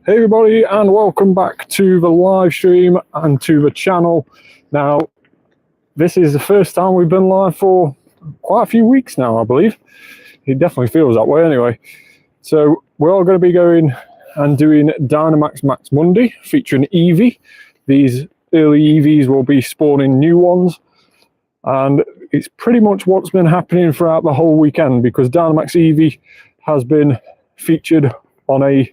Hey everybody, and welcome back to the live stream and to the channel. Now, this is the first time we've been live for quite a few weeks now, I believe. It definitely feels that way anyway. So we're all going to be going and doing Dynamax Max Monday featuring Eevee. These early Eevees will be spawning new ones, and it's pretty much what's been happening throughout the whole weekend, because Dynamax Eevee has been featured on a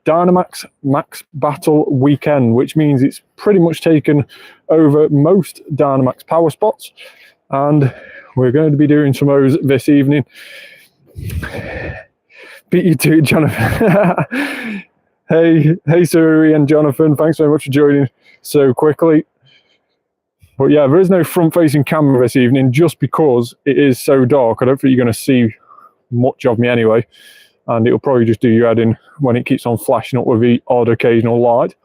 Dynamax Max Battle weekend, which means it's pretty much taken over most Dynamax power spots, and we're going to be doing some of those this evening. Beat you to it, Jonathan. hey Suri and Jonathan, thanks very much for joining so quickly. But yeah, there is no front-facing camera this evening just because it is so dark. I don't think you're going to see much of me anyway, and it'll probably just do your head in when it keeps on flashing up with the odd occasional light.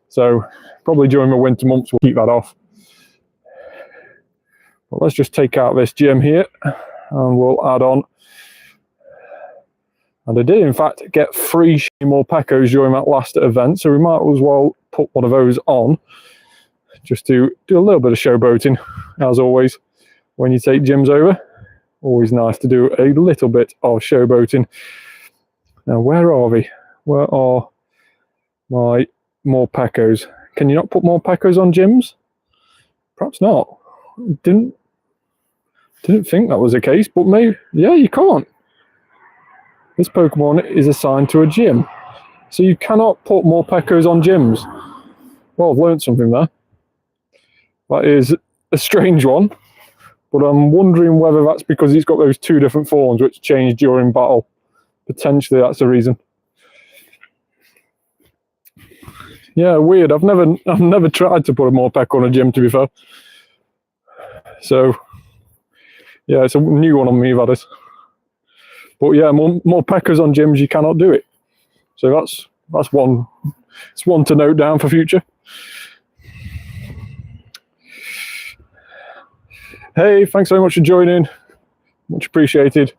So probably during the winter months we'll keep that off. But let's just take out this gym here and we'll add on. And I did in fact get 3 shiny Morpekos during that last event, so we might as well put one of those on just to do a little bit of showboating, as always when you take gyms over. Always nice to do a little bit of showboating. Now, where are we? Where are my Morpekos? Can you not put Morpekos on gyms? Perhaps not. Didn't think that was the case, but maybe, yeah, you can't. This Pokemon is assigned to a gym, so you cannot put Morpekos on gyms. Well, I've learned something there. That is a strange one, but I'm wondering whether that's because he's got those 2 different forms which change during battle. Potentially that's the reason. Yeah, weird. I've never tried to put a Morpeko on a gym, to be fair. So yeah, it's a new one on me, that is. But yeah, Morpekos on gyms, you cannot do it. So that's one. It's one to note down for future. Hey, thanks very much for joining. Much appreciated.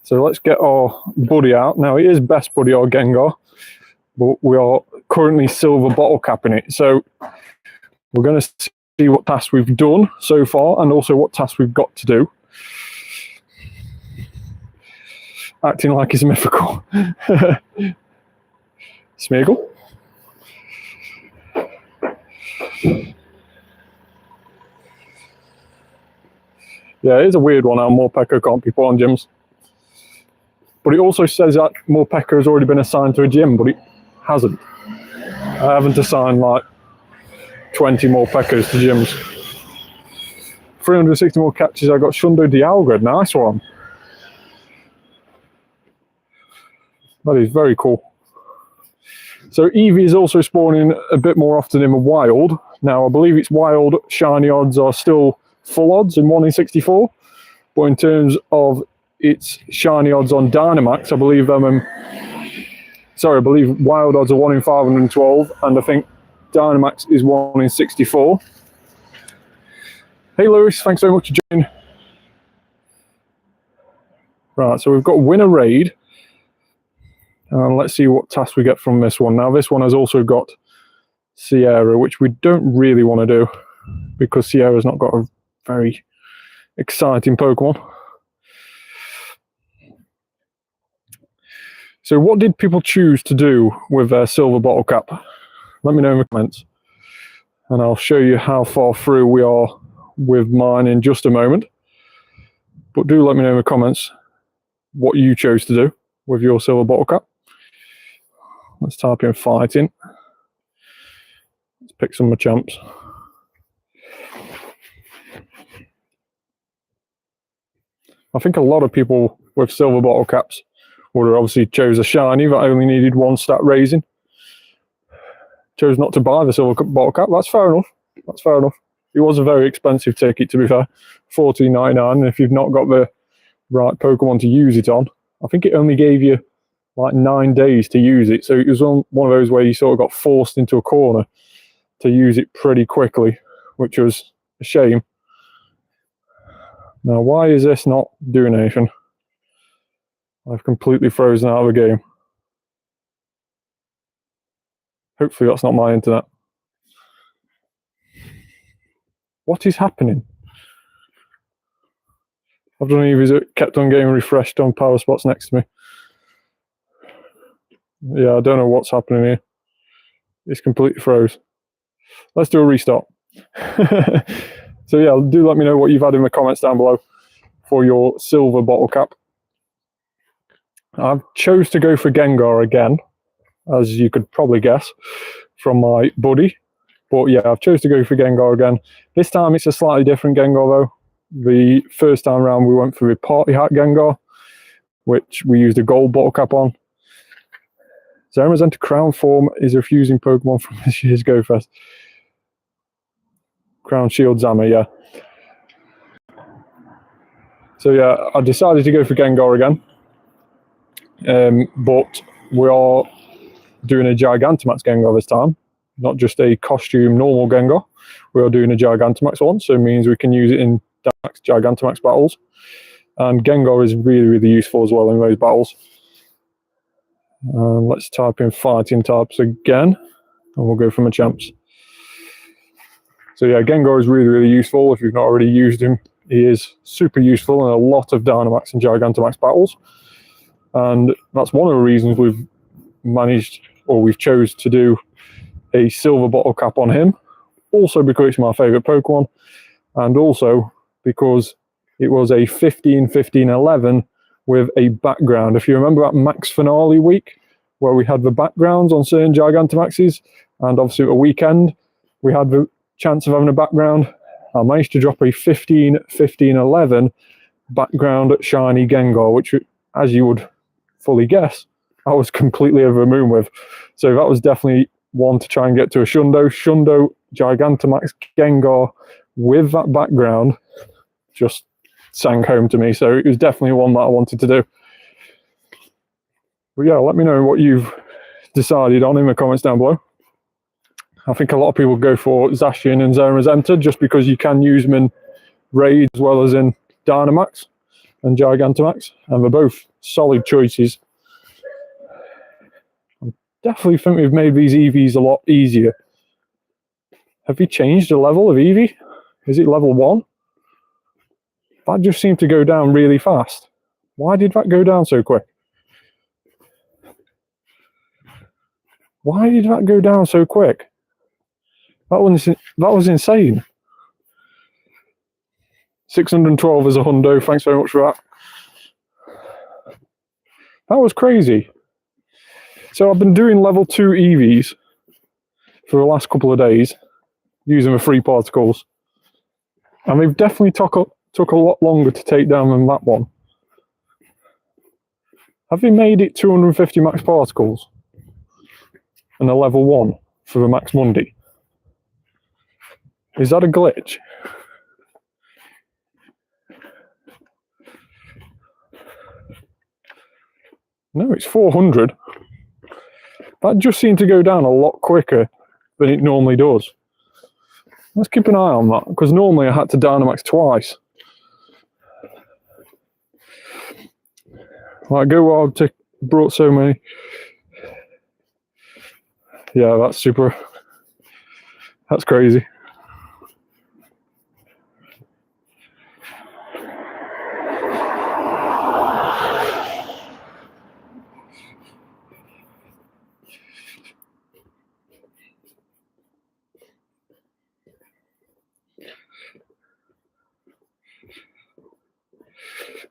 So let's get our buddy out. Now, it is best buddy or Gengar, but we are currently silver bottle capping it. So we're going to see what tasks we've done so far and also what tasks we've got to do. Acting like he's mythical. Smeagol. Yeah, it is a weird one how Morpeko can't be put on gyms. But it also says that Morpeko has already been assigned to a gym, but it hasn't. I haven't assigned like 20 Morpekos to gyms. 360 more catches. I got Shundo Dialga. Nice one. That is very cool. So Eevee is also spawning a bit more often in the wild. Now, I believe its wild shiny odds are still full odds in 1 in 64. But in terms of its shiny odds on Dynamax, I believe I believe wild odds are 1 in 512, and I think Dynamax is 1 in 64. Hey Lewis, thanks very much for joining. Right, so we've got win a raid. And let's see what task we get from this one. Now, this one has also got Sierra, which we don't really want to do because Sierra's not got a very exciting Pokemon. So what did people choose to do with their silver bottle cap? Let me know in the comments, and I'll show you how far through we are with mine in just a moment. But do let me know in the comments what you chose to do with your silver bottle cap. Let's type in fighting. Let's pick some of my champs. I think a lot of people with silver bottle caps would have obviously chose a shiny that only needed 1 stat raising. Chose not to buy the silver bottle cap. That's fair enough. That's fair enough. It was a very expensive ticket, to be fair. $14.99, and if you've not got the right Pokemon to use it on, I think it only gave you like 9 days to use it. So it was on one of those where you sort of got forced into a corner to use it pretty quickly, which was a shame. Now, why is this not doing anything? I've completely frozen out of the game. Hopefully that's not my internet. What is happening? I don't know if it kept on getting refreshed on power spots next to me. Yeah, I don't know what's happening here. It's completely froze. Let's do a restart. So yeah, do let me know what you've had in the comments down below for your silver bottle cap. I've chose to go for Gengar again, as you could probably guess from my buddy. But yeah, I've chose to go for Gengar again. This time it's a slightly different Gengar though. The first time around we went for the Party Hat Gengar, which we used a gold bottle cap on. Zamazenta Crown form is refusing Pokemon from this year's Go Fest. Crown Shield Zama, yeah. So yeah, I decided to go for Gengar again. But we are doing a Gigantamax Gengar this time. Not just a costume normal Gengar. We are doing a Gigantamax one, so it means we can use it in Gigantamax battles. And Gengar is really, really useful as well in those battles. Let's type in fighting types again, and we'll go for my champs. So yeah, Gengar is really, really useful. If you've not already used him, he is super useful in a lot of Dynamax and Gigantamax battles. And that's one of the reasons we've managed, or we've chose to do a silver bottle cap on him. Also because it's my favourite Pokemon, and also because it was a 15-15-11 with a background. If you remember that Max Finale week, where we had the backgrounds on certain Gigantamaxes, and obviously at a weekend, we had the chance of having a background. I managed to drop a 15-15-11 background Shiny Gengar, which, as you would fully guess, I was completely over the moon with. So that was definitely one to try and get to a Shundo Gigantamax Gengar with that background just sang home to me. So it was definitely one that I wanted to do. But yeah, let me know what you've decided on in the comments down below. I think a lot of people go for Zacian and Zamazenta just because you can use them in Raid as well as in Dynamax and Gigantamax, and they're both solid choices. I definitely think we've made these Eevees a lot easier. Have we changed the level of Eevee? Is it level 1? That just seemed to go down really fast. Why did that go down so quick? Why did that go down so quick? That was insane. 612 as a hundo. Thanks very much for that. That was crazy. So I've been doing level 2 Eevees for the last couple of days using the free particles. And they've definitely took a lot longer to take down than that one. Have they made it 250 max particles? And a level 1 for the Max Monday? Is that a glitch? No, it's 400. That just seemed to go down a lot quicker than it normally does. Let's keep an eye on that, because normally I had to Dynamax twice. Like, Go Wild brought so many. Yeah, that's super. That's crazy.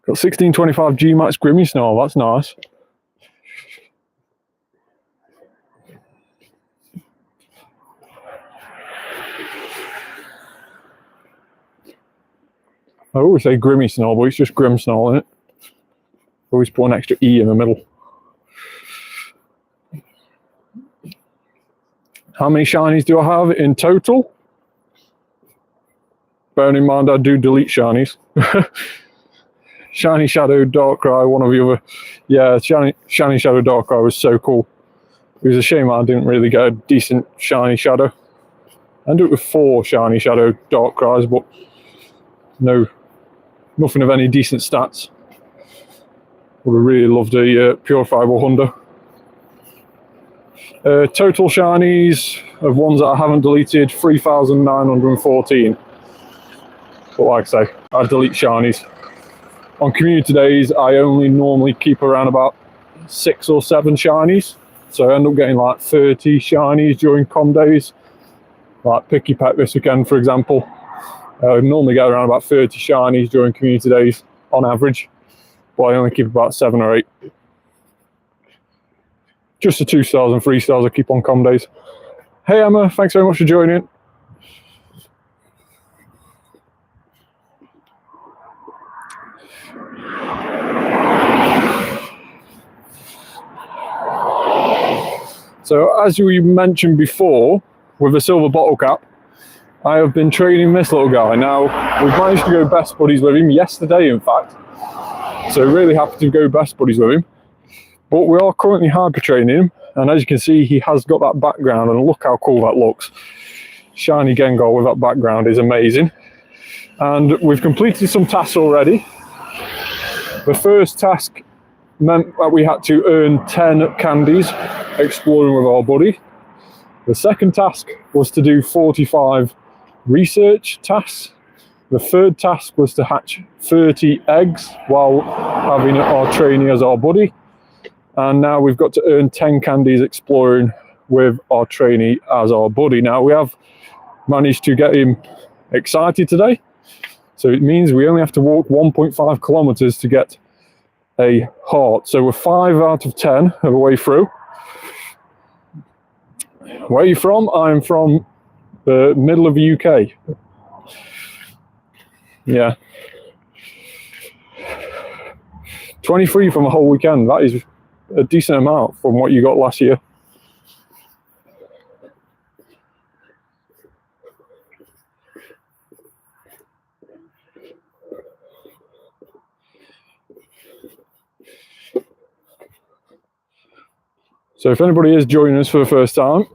Got 1625 G Max Grimmsnarl, that's nice. I always say Grimmsnarl, but it's just Grimmsnarl, isn't it? Always put an extra E in the middle. How many shinies do I have in total? Bearing in mind I do delete shinies. Shiny Shadow Darkrai, one of the other. Yeah, Shiny Shadow Darkrai was so cool. It was a shame I didn't really get a decent Shiny Shadow. ended up with 4 shiny Shadow Darkrai's, but nothing of any decent stats. Would have really loved a Purifiable Hunter. Total shinies of ones that I haven't deleted, 3,914. But like I say, I delete shinies. On community days, I only normally keep around about 6 or 7 shinies. So I end up getting like 30 shinies during com days. Like Picky Pet this weekend, for example. I normally get around about 30 shinies during community days on average. But I only keep about 7 or 8. Just the 2 stars and 3 stars I keep on com days. Hey Emma, thanks very much for joining. So as we mentioned before, with a silver bottle cap, I have been training this little guy. Now, we've managed to go best buddies with him yesterday, in fact. So really happy to go best buddies with him. But we are currently hyper training him. And as you can see, he has got that background, and look how cool that looks. Shiny Gengar with that background is amazing. And we've completed some tasks already. The first task meant that we had to earn 10 candies exploring with our buddy. The second task was to do 45 research tasks. The third task was to hatch 30 eggs while having our trainee as our buddy. And now we've got to earn 10 candies exploring with our trainee as our buddy. Now we have managed to get him excited today. So it means we only have to walk 1.5 kilometers to get a heart. So we're 5 out of 10 of the way through. Where are you from? I'm from the middle of the UK. Yeah. 23 from a whole weekend. That is a decent amount from what you got last year. So if anybody is joining us for the first time,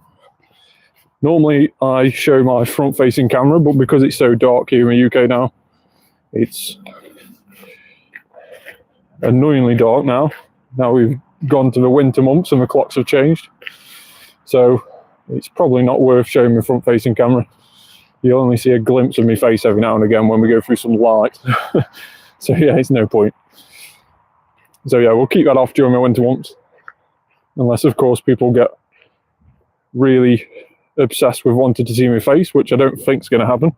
normally I show my front-facing camera, but because it's so dark here in the UK now, it's annoyingly dark now. Now we've gone to the winter months and the clocks have changed. So it's probably not worth showing my front-facing camera. You'll only see a glimpse of my face every now and again when we go through some light. So yeah, it's no point. So yeah, we'll keep that off during the winter months. Unless, of course, people get really obsessed with wanting to see my face, which I don't think is going to happen.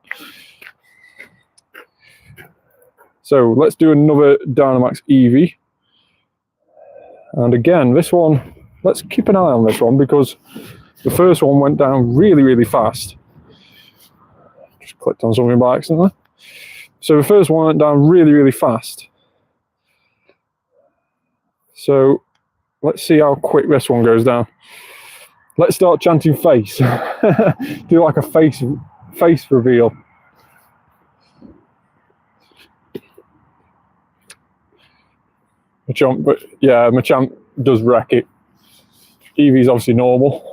So let's do another Dynamax Eevee. And again, this one, let's keep an eye on this one because the first one went down really, really fast. Just clicked on something by accident there. So the first one went down really, really fast. So let's see how quick this one goes down. Let's start chanting face. Do like a face reveal. Machamp, but yeah, Machamp does wreck it. Eevee's obviously normal.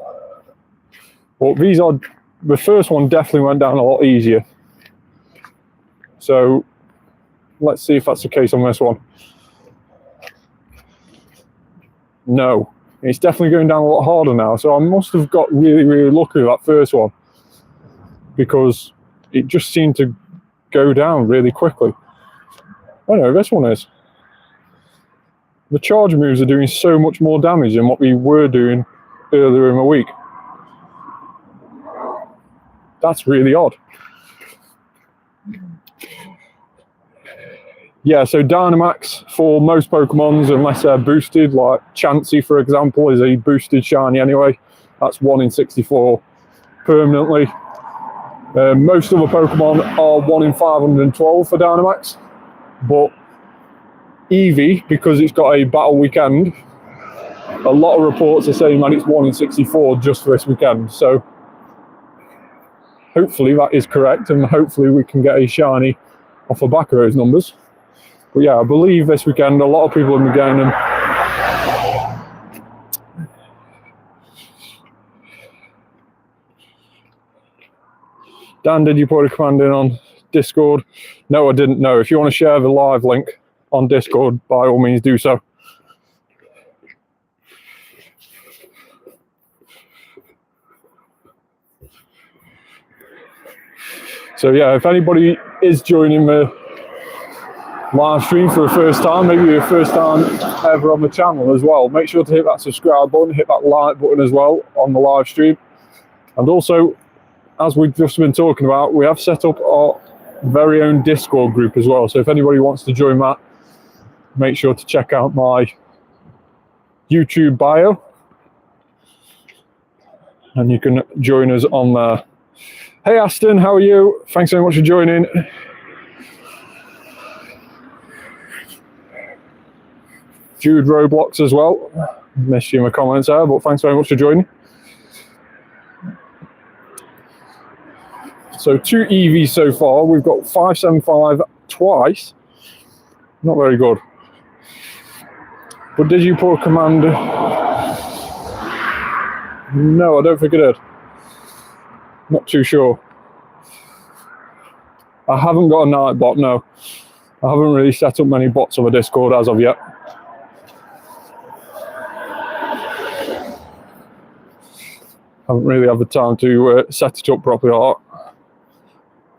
But these are, the first one definitely went down a lot easier. So let's see if that's the case on this one. No, it's definitely going down a lot harder now. So I must have got really, really lucky with that first one because it just seemed to go down really quickly. Oh no, this one is. The charge moves are doing so much more damage than what we were doing earlier in the week. That's really odd. Yeah, so Dynamax for most Pokemons, unless they're boosted, like Chansey, for example, is a boosted shiny anyway. That's 1 in 64 permanently. Most other Pokemon are 1 in 512 for Dynamax. But Eevee, because it's got a battle weekend, a lot of reports are saying that it's 1 in 64 just for this weekend. So hopefully that is correct, and hopefully we can get a shiny off the back of those numbers. But yeah, I believe this weekend a lot of people have been going and Dan, did you put a command in on Discord? No, I didn't know. If you want to share the live link on Discord, by all means do so. So yeah, if anybody is joining the live stream for the first time, maybe your first time ever on the channel as well, make sure to hit that subscribe button, hit that like button as well on the live stream. And also, as we've just been talking about, we have set up our very own Discord group as well. So if anybody wants to join that, make sure to check out my YouTube bio and you can join us on there. Hey Aston, how are you? Thanks so much for joining. Jude Roblox as well. Missed you in the comments there, but thanks very much for joining. So 2 Eevees so far. We've got 575 twice. Not very good. But did you put a command? No, I don't think I did. Not too sure. I haven't got a night bot, no. I haven't really set up many bots on the Discord as of yet. Haven't really had the time to set it up properly.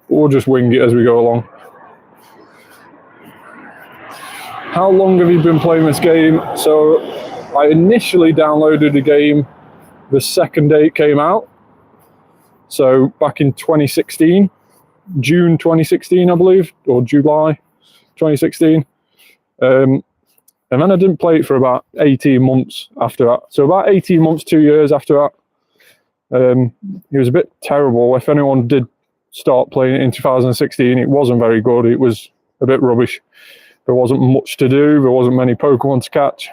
We'll just wing it as we go along. How long have you been playing this game? So I initially downloaded the game the second day it came out. So back in 2016, June 2016, I believe, or July 2016. And then I didn't play it for about 18 months after that. So about 18 months, 2 years after that. It was a bit terrible. If anyone did start playing it in 2016, it wasn't very good. It was a bit rubbish. There wasn't much to do. There wasn't many Pokemon to catch.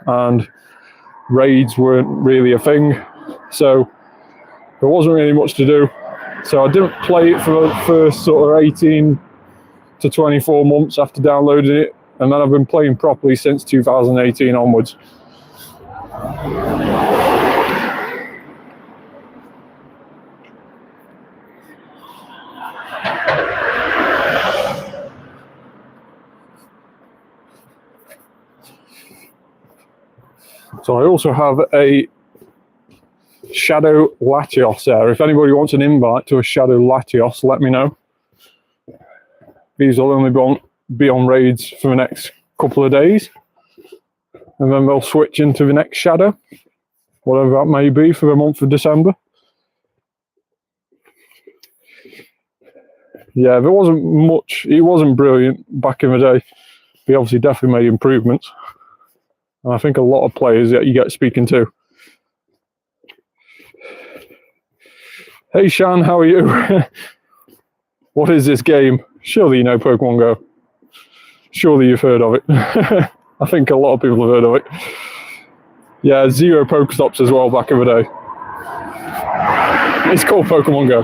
And raids weren't really a thing. So there wasn't really much to do. So I didn't play it for the first sort of 18 to 24 months after downloading it. And then I've been playing properly since 2018 onwards. So I also have a Shadow Latios there. If anybody wants an invite to a Shadow Latios, let me know. These will only be on raids for the next couple of days. And then they'll switch into the next Shadow, whatever that may be for the month of December. Yeah, there wasn't much. He wasn't brilliant back in the day. He obviously definitely made improvements. And I think a lot of players that you get speaking to. Hey Shan, how are you? What is this game? Surely you know Pokemon Go. Surely you've heard of it. I think a lot of people have heard of it. Yeah, 0 Pokestops as well back in the day. It's called Pokemon Go.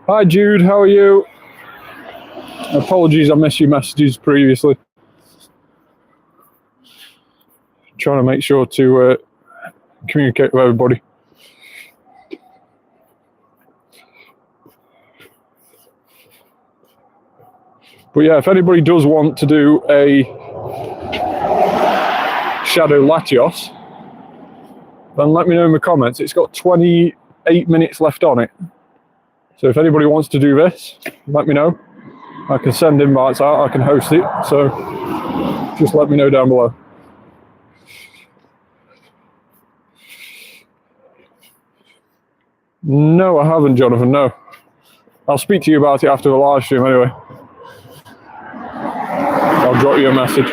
Hi Jude, how are you? Apologies, I missed your messages previously. Trying to make sure to communicate with everybody. But yeah, if anybody does want to do a Shadow Latios, then let me know in the comments. It's got 28 minutes left on it. So if anybody wants to do this, let me know. I can send invites out, I can host it, so just let me know down below. No, I haven't, Jonathan, no. I'll speak to you about it after the live stream anyway. I'll drop you a message.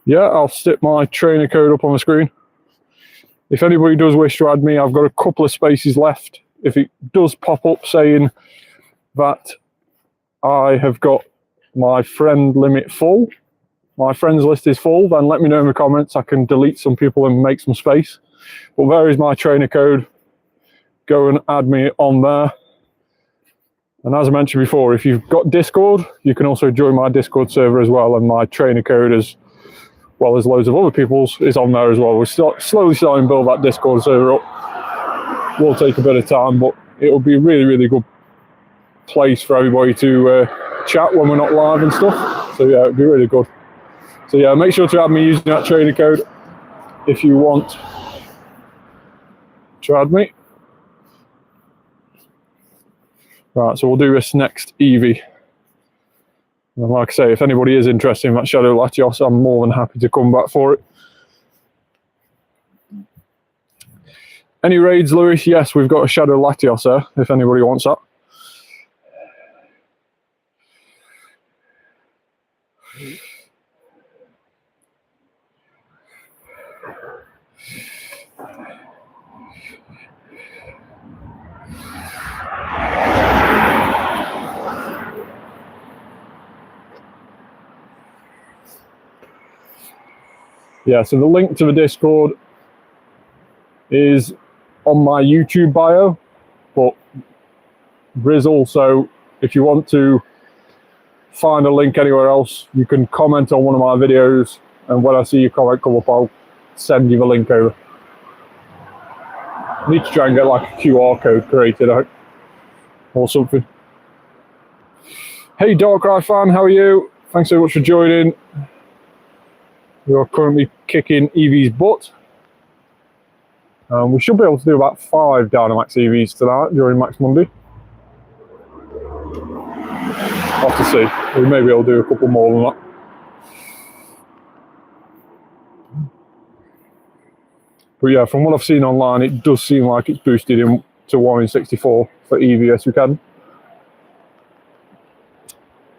Yeah, I'll stick my trainer code up on the screen. If anybody does wish to add me, I've got a couple of spaces left. If it does pop up saying that I have got my friend limit full, my friends list is full, then let me know in the comments. I can delete some people and make some space. But there is my trainer code. Go and add me on there. And as I mentioned before, if you've got Discord, you can also join my Discord server as well, and my trainer code, as well as loads of other people's, is on there as well. We're slowly starting to build that Discord server up. Will take a bit of time, but it'll be a really, really good place for everybody to chat when we're not live and stuff. So yeah, it'll be really good. So yeah, make sure to add me using that trainer code if you want to add me. Right, so we'll do this next Eevee. And like I say, if anybody is interested in that Shadow Latios, I'm more than happy to come back for it. Any raids, Lewis? Yes, we've got a Shadow Latios there, if anybody wants that. Yeah, so the link to the Discord is on my YouTube bio, but there is also, if you want to find a link anywhere else, you can comment on one of my videos, and when I see your comment come up, I'll send you the link over. I need to try and get like a QR code created out or something. Hey Darkrai fan, how are you? Thanks so much for joining. We are currently kicking Eevee's butt. We should be able to do about 5 Dynamax Eevees tonight during Max Monday. I'll have to see. We may be able to do a couple more than that. But yeah, from what I've seen online, it does seem like it's boosted him to 1 in 64 for Eevee as we can.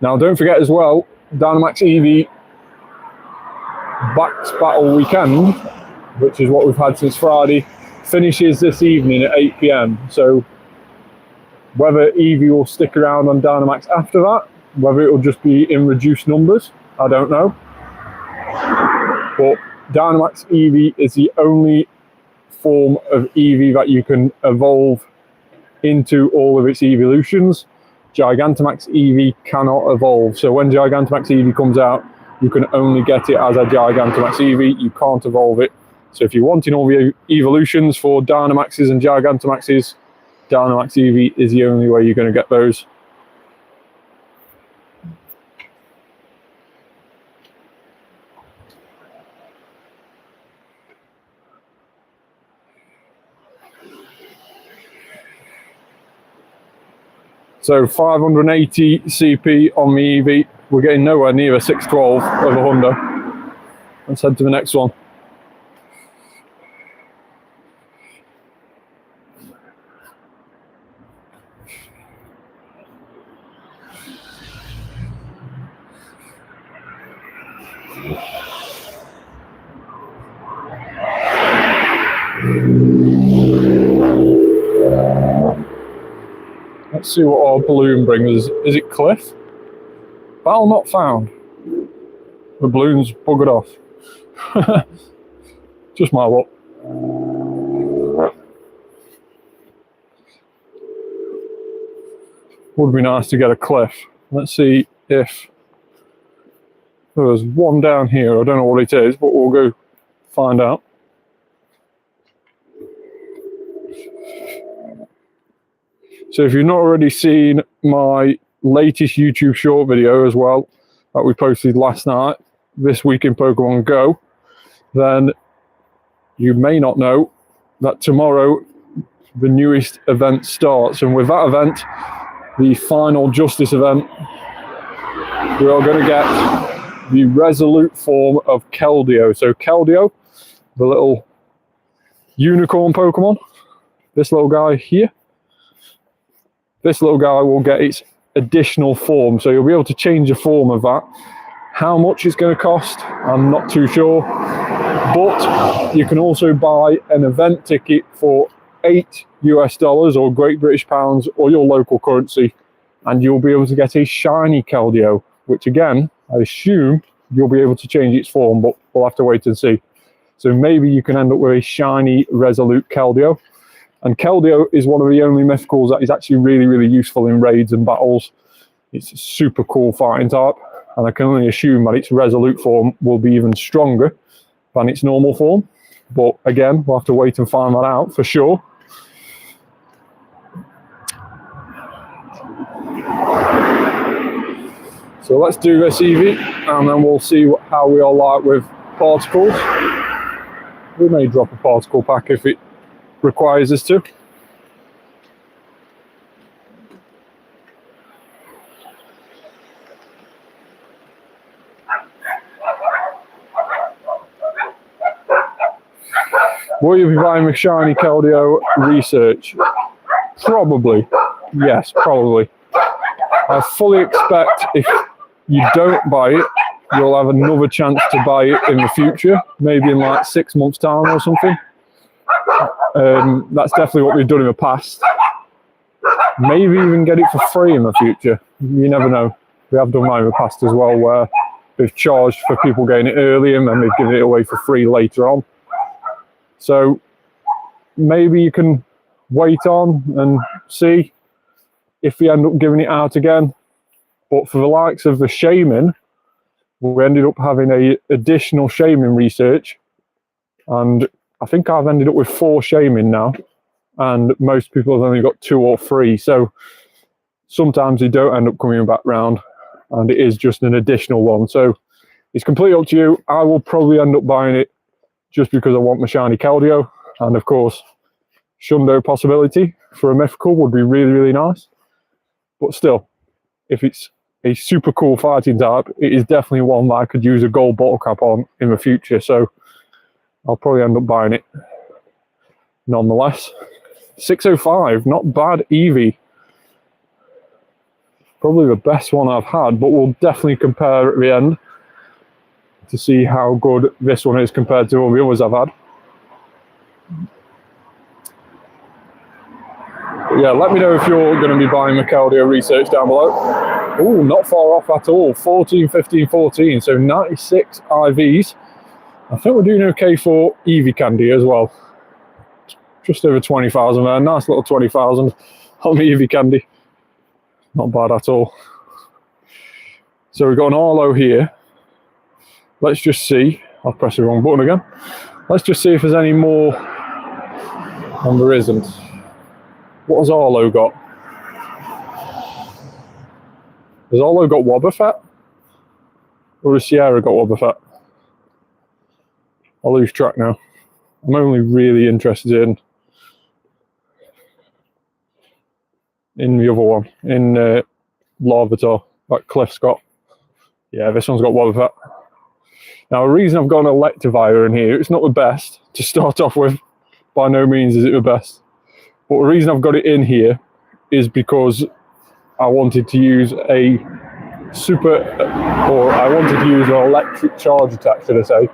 Now, don't forget as well, Dynamax Eevee Bax Battle Weekend, which is what we've had since Friday, finishes this evening at 8 PM. So whether Eevee will stick around on Dynamax after that, whether it will just be in reduced numbers, I don't know. But Dynamax Eevee is the only form of Eevee that you can evolve into all of its evolutions. Gigantamax Eevee cannot evolve. So when Gigantamax Eevee comes out, you can only get it as a Gigantamax Eevee. You can't evolve it. So if you're wanting all the evolutions for Dynamaxes and Gigantamaxes, Dynamax Eevee is the only way you're going to get those. So 580 CP on the Eevee. We're getting nowhere near a 612 of a Honda. Let's head to the next one. Let's see what our balloon brings us. Is it Cliff? Battle not found. The balloon's buggered off. Just my luck. Would be nice to get a Cliff. Let's see if there's one down here. I don't know what it is, but we'll go find out. So if you've not already seen my latest YouTube short video as well, that we posted last night, This Week in Pokemon Go, then you may not know that tomorrow the newest event starts. And with that event, the final Justice event, we are going to get the Resolute form of Keldeo. So Keldeo, the little unicorn Pokemon, this little guy here, this little guy will get its additional form. So you'll be able to change the form of that. How much it's going to cost, I'm not too sure. But you can also buy an event ticket for $8 or Great British pounds or your local currency, and you'll be able to get a shiny Keldeo, which again, I assume you'll be able to change its form, but we'll have to wait and see. So maybe you can end up with a shiny Resolute Keldeo. And Keldeo is one of the only mythicals that is actually really, really useful in raids and battles. It's a super cool fighting type, and I can only assume that its Resolute form will be even stronger than its normal form. But again, we'll have to wait and find that out for sure. So let's do this Eevee, and then we'll see how we are like with particles. We may drop a particle pack if it requires us to. Will you be buying the Shiny Keldeo research? Probably. Yes, probably. I fully expect if you don't buy it, you'll have another chance to buy it in the future, maybe in like 6 months' time or something. That's definitely what we've done in the past. Maybe even get it for free in the future. You never know. We have done that in the past as well, where they've charged for people getting it early and then they've given it away for free later on. So maybe you can wait on and see if we end up giving it out again. But for the likes of the Shaman, we ended up having a additional Shaman research, and I think I've ended up with 4 Shaman now, and most people have only got 2 or 3. So sometimes they don't end up coming back round, and it is just an additional one. So it's completely up to you. I will probably end up buying it just because I want my Shiny Keldeo, and of course Shundo possibility for a mythical would be really, really nice. But still, if it's a super cool fighting type, it is definitely one that I could use a gold bottle cap on in the future, so I'll probably end up buying it nonetheless. 605, not bad Eevee. Probably the best one I've had, but we'll definitely compare at the end to see how good this one is compared to all the others I've had. But yeah, let me know if you're going to be buying the Keldeo research down below. Oh, not far off at all. 14, 15, 14. So 96 IVs. I think we're doing okay for Eevee candy as well. Just over 20,000 there. Nice little 20,000 on the Eevee candy. Not bad at all. So we've got an Arlo here. Let's just see. I'll press the wrong button again. Let's just see if there's any more. And there isn't. What has Arlo got? Has Arlo got Wobbuffet? Or has Sierra got Wobbuffet? I'll lose track now. I'm only really interested in the other one, in Larvitar, like Cliff's got. Yeah, this one's got Wobbuffet. Now, the reason I've got an Electivire in here, it's not the best to start off with. By no means is it the best. But the reason I've got it in here is because I wanted to use a I wanted to use an electric charge attack, should I say,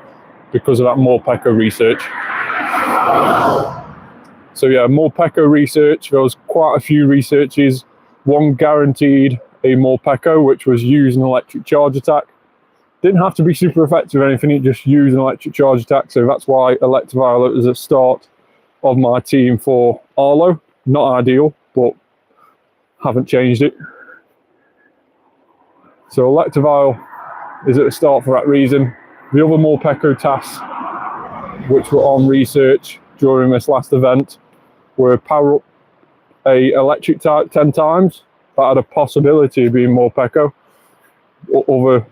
because of that Morpeko research. So yeah, Morpeko research, there was quite a few researches. One guaranteed a Morpeko, which was use an electric charge attack. Didn't have to be super effective or anything, it just used an electric charge attack, so that's why Electivire is at the start of my team for Arlo. Not ideal, but haven't changed it. So Electivire is at the start for that reason. The other Morpeko tasks, which were on research during this last event, were power up a electric type 10 times. That had a possibility of being Morpeko. Other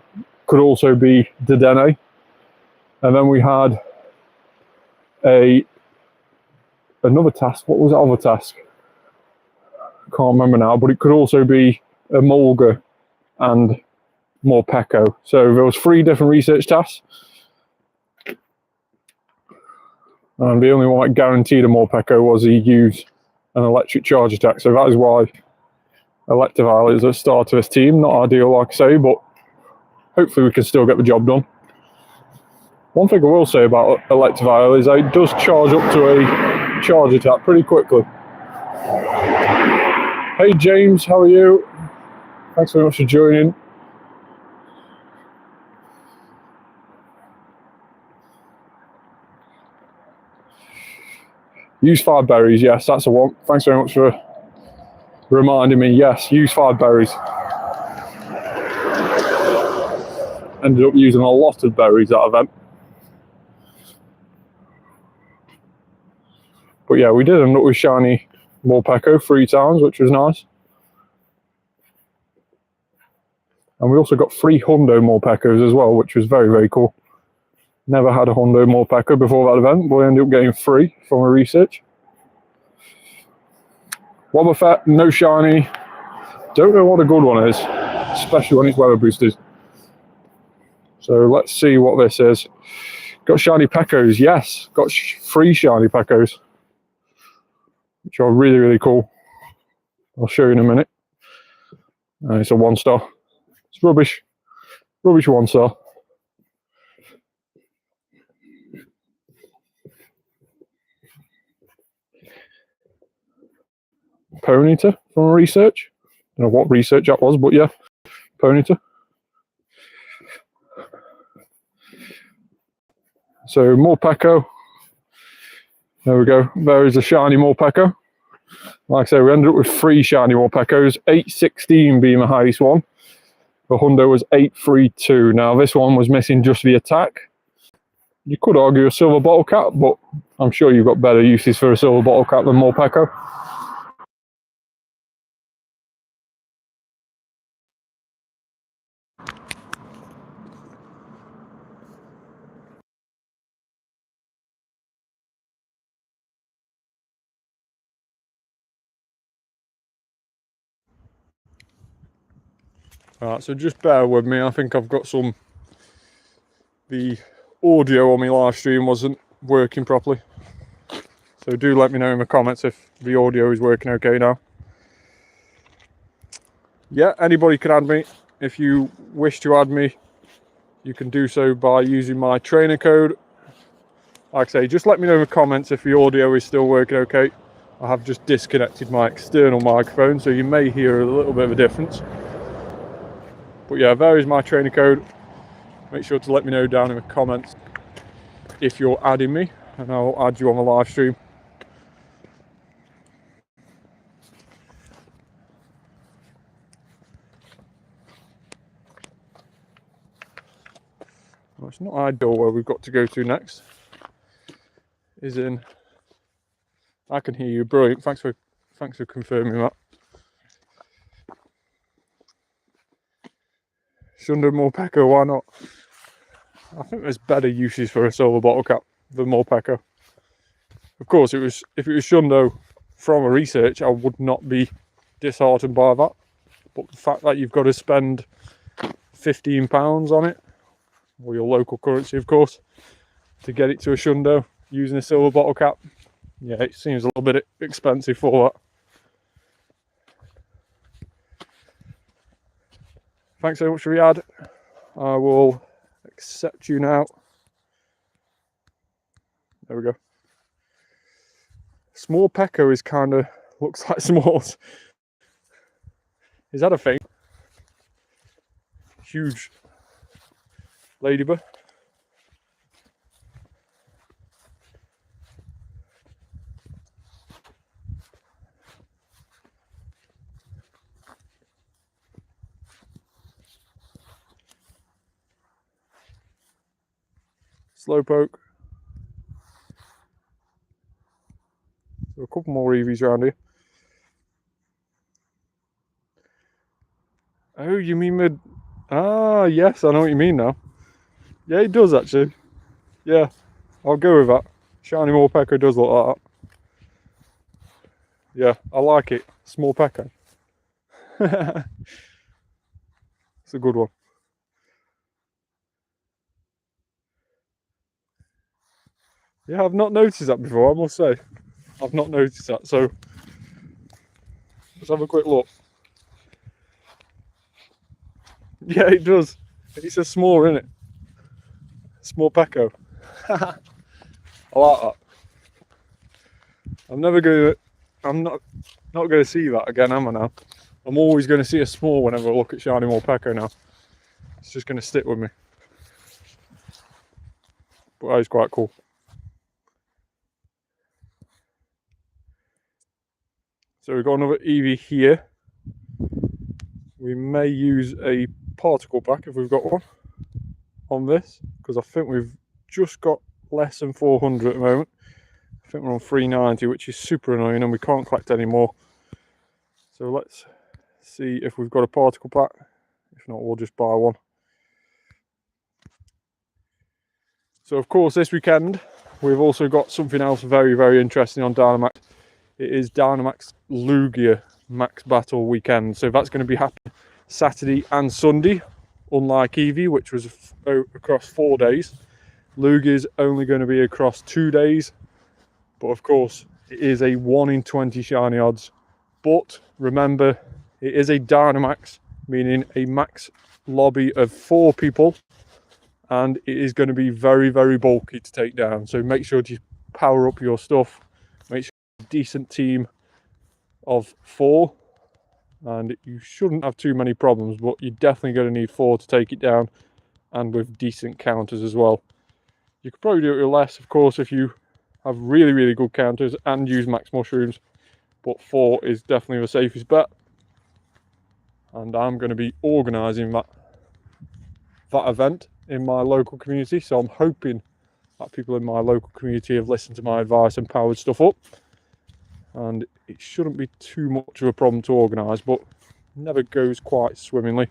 could also be Dedenne. And then we had another task. What was that other task? Can't remember now, but it could also be a Mulga and Morpeko. So there was 3 different research tasks. And the only one that guaranteed a Morpeko was he used an electric charge attack. So that is why Electivire is at the start of this team. Not ideal, like I say, but hopefully we can still get the job done. One thing I will say about Electivire is that it does charge up to a charge attack pretty quickly. Hey James, how are you? Thanks very much for joining. Use 5 berries, yes, that's the one. Thanks very much for reminding me. Yes, use 5 berries. Ended up using a lot of berries that event. But yeah, we did end up with shiny Morpeko 3 times, which was nice. And we also got 3 Hundo Morpekos as well, which was very, very cool. Never had a Hundo Morpeko before that event, but we ended up getting 3 from a research. Wobbuffet, no shiny. Don't know what a good one is, especially when it's weather boosted. So let's see what this is. Got shiny Pekos, yes. Got 3 shiny Pekos, which are really, really cool. I'll show you in a minute. It's a 1-star. It's rubbish. Rubbish 1-star. Ponyta from a research. Don't know what research that was, but yeah, Ponyta. So Morpeko. There we go. There is a shiny Morpeko. Like I say, we ended up with 3 shiny Morpekos. 816 being the highest one. The Hundo was 832. Now this one was missing just the attack. You could argue a silver bottle cap, but I'm sure you've got better uses for a silver bottle cap than Morpeko. Alright, so just bear with me. I think I've got the audio on my live stream wasn't working properly. So do let me know in the comments if the audio is working okay now. Yeah, anybody can add me. If you wish to add me, you can do so by using my trainer code. Like I say, just let me know in the comments if the audio is still working okay. I have just disconnected my external microphone, so you may hear a little bit of a difference. But yeah, there is my trainer code. Make sure to let me know down in the comments if you're adding me, and I'll add you on the live stream. Well, it's not ideal where we've got to go to next. Is in. I can hear you, brilliant. Thanks for confirming that. Shundo Morpeko, why not? I think there's better uses for a silver bottle cap than Morpeko. Of course, if it was Shundo from a research, I would not be disheartened by that. But the fact that you've got to spend £15 on it, or your local currency, of course, to get it to a Shundo using a silver bottle cap, yeah, it seems a little bit expensive for that. Thanks so much for the ad. I will accept you now. There we go. Small Peko is kind of looks like Smalls. Is that a thing? Huge ladybird. Slowpoke. So a couple more Eevees around here. Oh, you mean mid? Ah, yes, I know what you mean now. Yeah, it does actually. Yeah, I'll go with that. Shiny Morpeko does look like that. Yeah, I like it. Small Peko. It's a good one. Yeah, I've not noticed that before, I must say. I've not noticed that, so let's have a quick look. Yeah, it does. It's a small, isn't it? Small Peko. I like that. I'm not gonna see that again, am I now? I'm always gonna see a small whenever I look at shiny Morpeko now. It's just gonna stick with me. But that is quite cool. So we've got another Eevee here. We may use a particle pack if we've got one on this, because I think we've just got less than 400 at the moment. I think we're on 390, which is super annoying, and we can't collect any more. So let's see if we've got a particle pack. If not, we'll just buy one. So of course this weekend we've also got something else very, very interesting on Dynamax. It is Dynamax Lugia Max Battle weekend. So that's going to be happening Saturday and Sunday, unlike Eevee, which was across 4 days. Lugia is only going to be across 2 days, but of course it is a 1 in 20 shiny odds. But remember, it is a Dynamax, meaning a max lobby of 4 people, and it is going to be very, very bulky to take down. So make sure to power up your stuff. Make sure you have a decent team of 4, and you shouldn't have too many problems, but you're definitely going to need 4 to take it down, and with decent counters as well. You could probably do it with less, of course, if you have really, really good counters and use max mushrooms, but 4 is definitely the safest bet. And I'm going to be organising that event in my local community, so I'm hoping that people in my local community have listened to my advice and powered stuff up, and it shouldn't be too much of a problem to organise, but never goes quite swimmingly.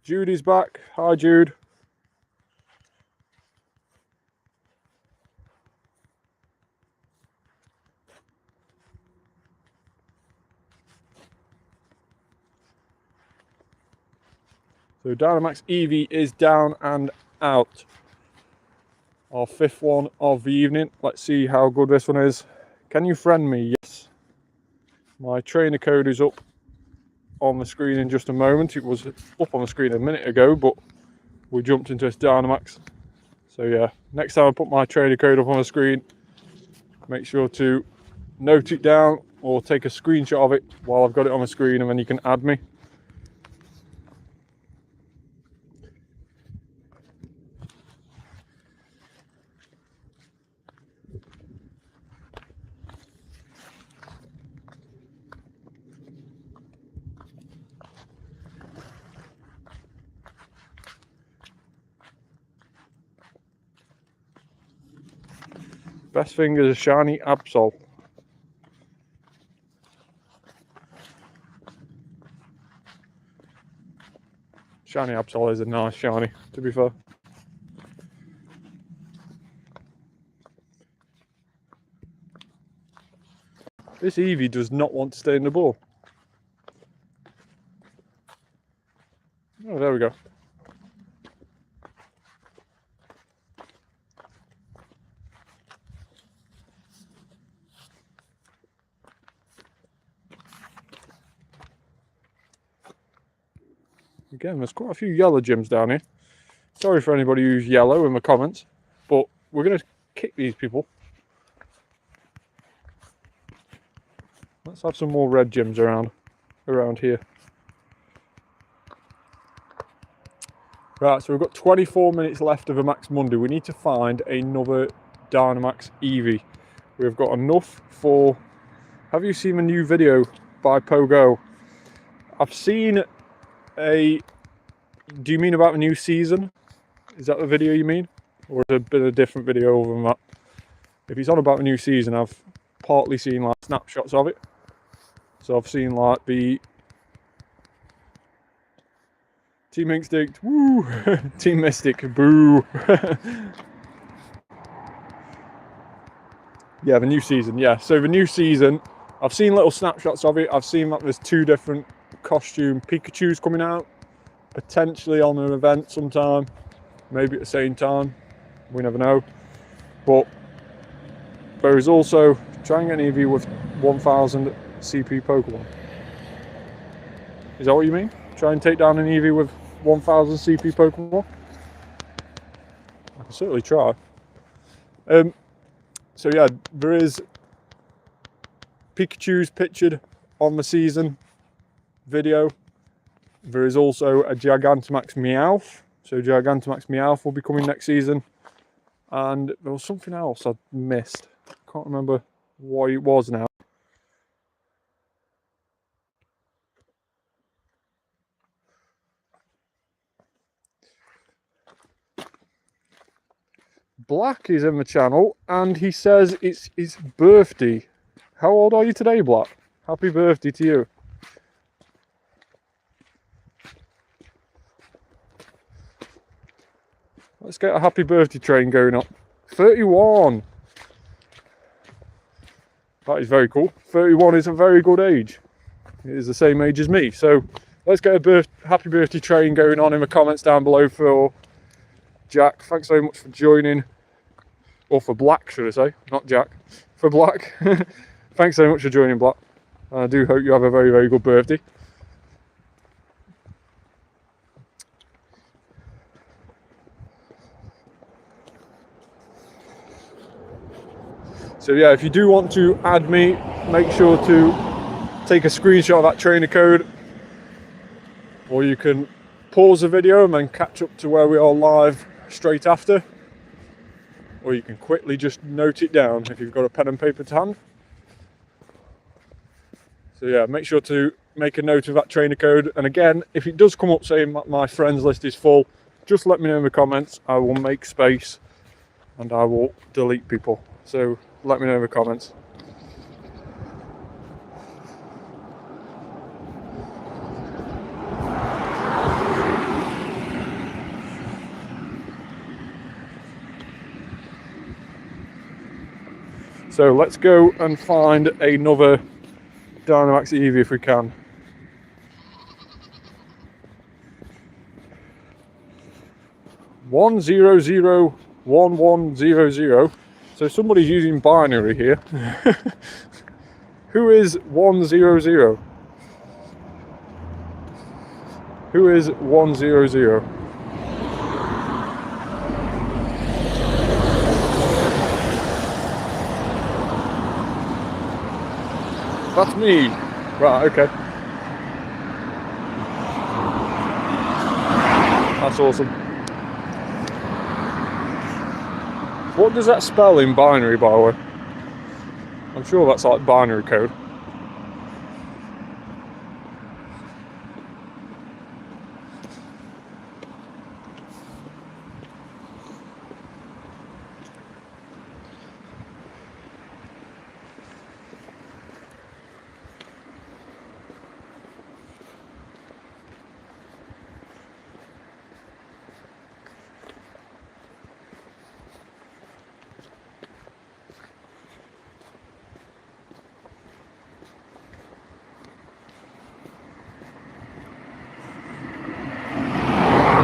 Jude is back. Hi Jude. So Dynamax Eevee is down and out. Our 5th one of the evening. Let's see how good this one is. Can you friend me? Yes. My trainer code is up on the screen in just a moment. It was up on the screen a minute ago, but we jumped into this Dynamax. So yeah, next time I put my trainer code up on the screen, make sure to note it down or take a screenshot of it while I've got it on the screen, and then you can add me. Best thing is a shiny Absol. Shiny Absol is a nice shiny, to be fair. This Eevee does not want to stay in the ball. Oh, there we go. Again, there's quite a few yellow gyms down here. Sorry for anybody who's yellow in the comments, but we're going to kick these people. Let's have some more red gyms around here. Right, so we've got 24 minutes left of a Max Monday. We need to find another Dynamax Eevee. We've got enough for... Have you seen a new video by Pogo? I've seen a... Do you mean about the new season? Is that the video you mean? Or has it been a different video other than that? If it's on about the new season, I've partly seen like snapshots of it. So I've seen like the Team Instinct, woo! Team Mystic, boo! Yeah, the new season, yeah. So the new season, I've seen little snapshots of it. I've seen that there's 2 different costume Pikachus coming out. Potentially on an event sometime. Maybe at the same time. We never know. But there is also, try and get an Eevee with 1000 CP Pokemon. Is that what you mean? Try and take down an Eevee with 1000 CP Pokemon? I can certainly try. So yeah, there is Pikachu's pictured on the season video. There is also a Gigantamax Meowth So Gigantamax Meowth will be coming next season. And there was something else I missed. Can't remember what it was now. Black is in the channel and he says it's his birthday. How old are you today, Black? Happy birthday to you. Let's get a happy birthday train going up. 31. That is very cool. 31 is a very good age. It is the same age as me. So let's get a happy birthday train going on in the comments down below for Jack. Thanks very much for joining. Or for Black, should I say. Not Jack. For Black. Thanks very much for joining, Black. I do hope you have a very, very good birthday. So yeah, if you do want to add me, make sure to take a screenshot of that trainer code, or you can pause the video and then catch up to where we are live straight after, or you can quickly just note it down if you've got a pen and paper to hand. So yeah, make sure to make a note of that trainer code, and again, if it does come up saying my friends list is full, just let me know in the comments. I will make space and I will delete people. So let me know in the comments. So let's go and find another Dynamax Eevee if we can. One zero zero 1100. So somebody's using binary here. Who is 100? Who is 100? That's me. Right, okay. That's awesome. What does that spell in binary, by the way? I'm sure that's like binary code.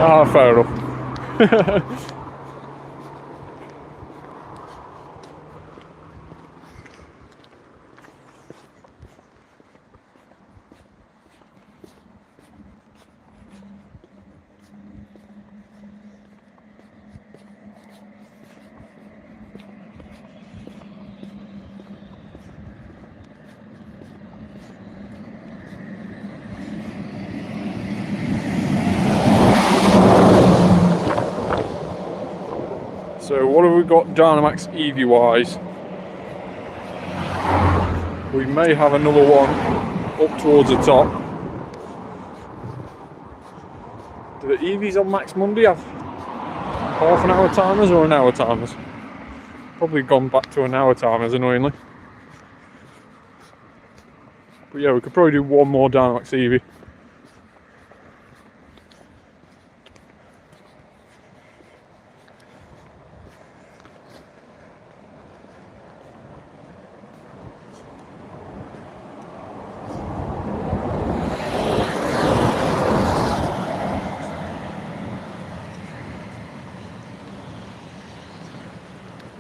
Ah, fair enough. So what have we got Dynamax Eevee wise? We may have another one up towards the top. Do the Eevees on Max Monday have half an hour timers or an hour timers? Probably gone back to an hour timers, annoyingly. But yeah, we could probably do one more Dynamax Eevee.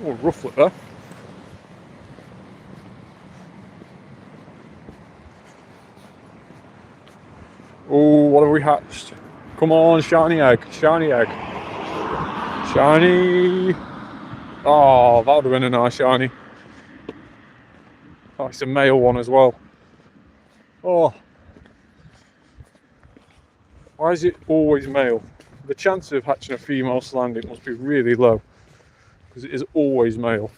Oh, roughly there. Oh, what have we hatched? Come on, shiny egg, shiny egg. Shiny. Oh, that would have been a nice shiny. Oh, it's a male one as well. Oh. Why is it always male? the chance of hatching a female Slandic must be really low, because it is always male.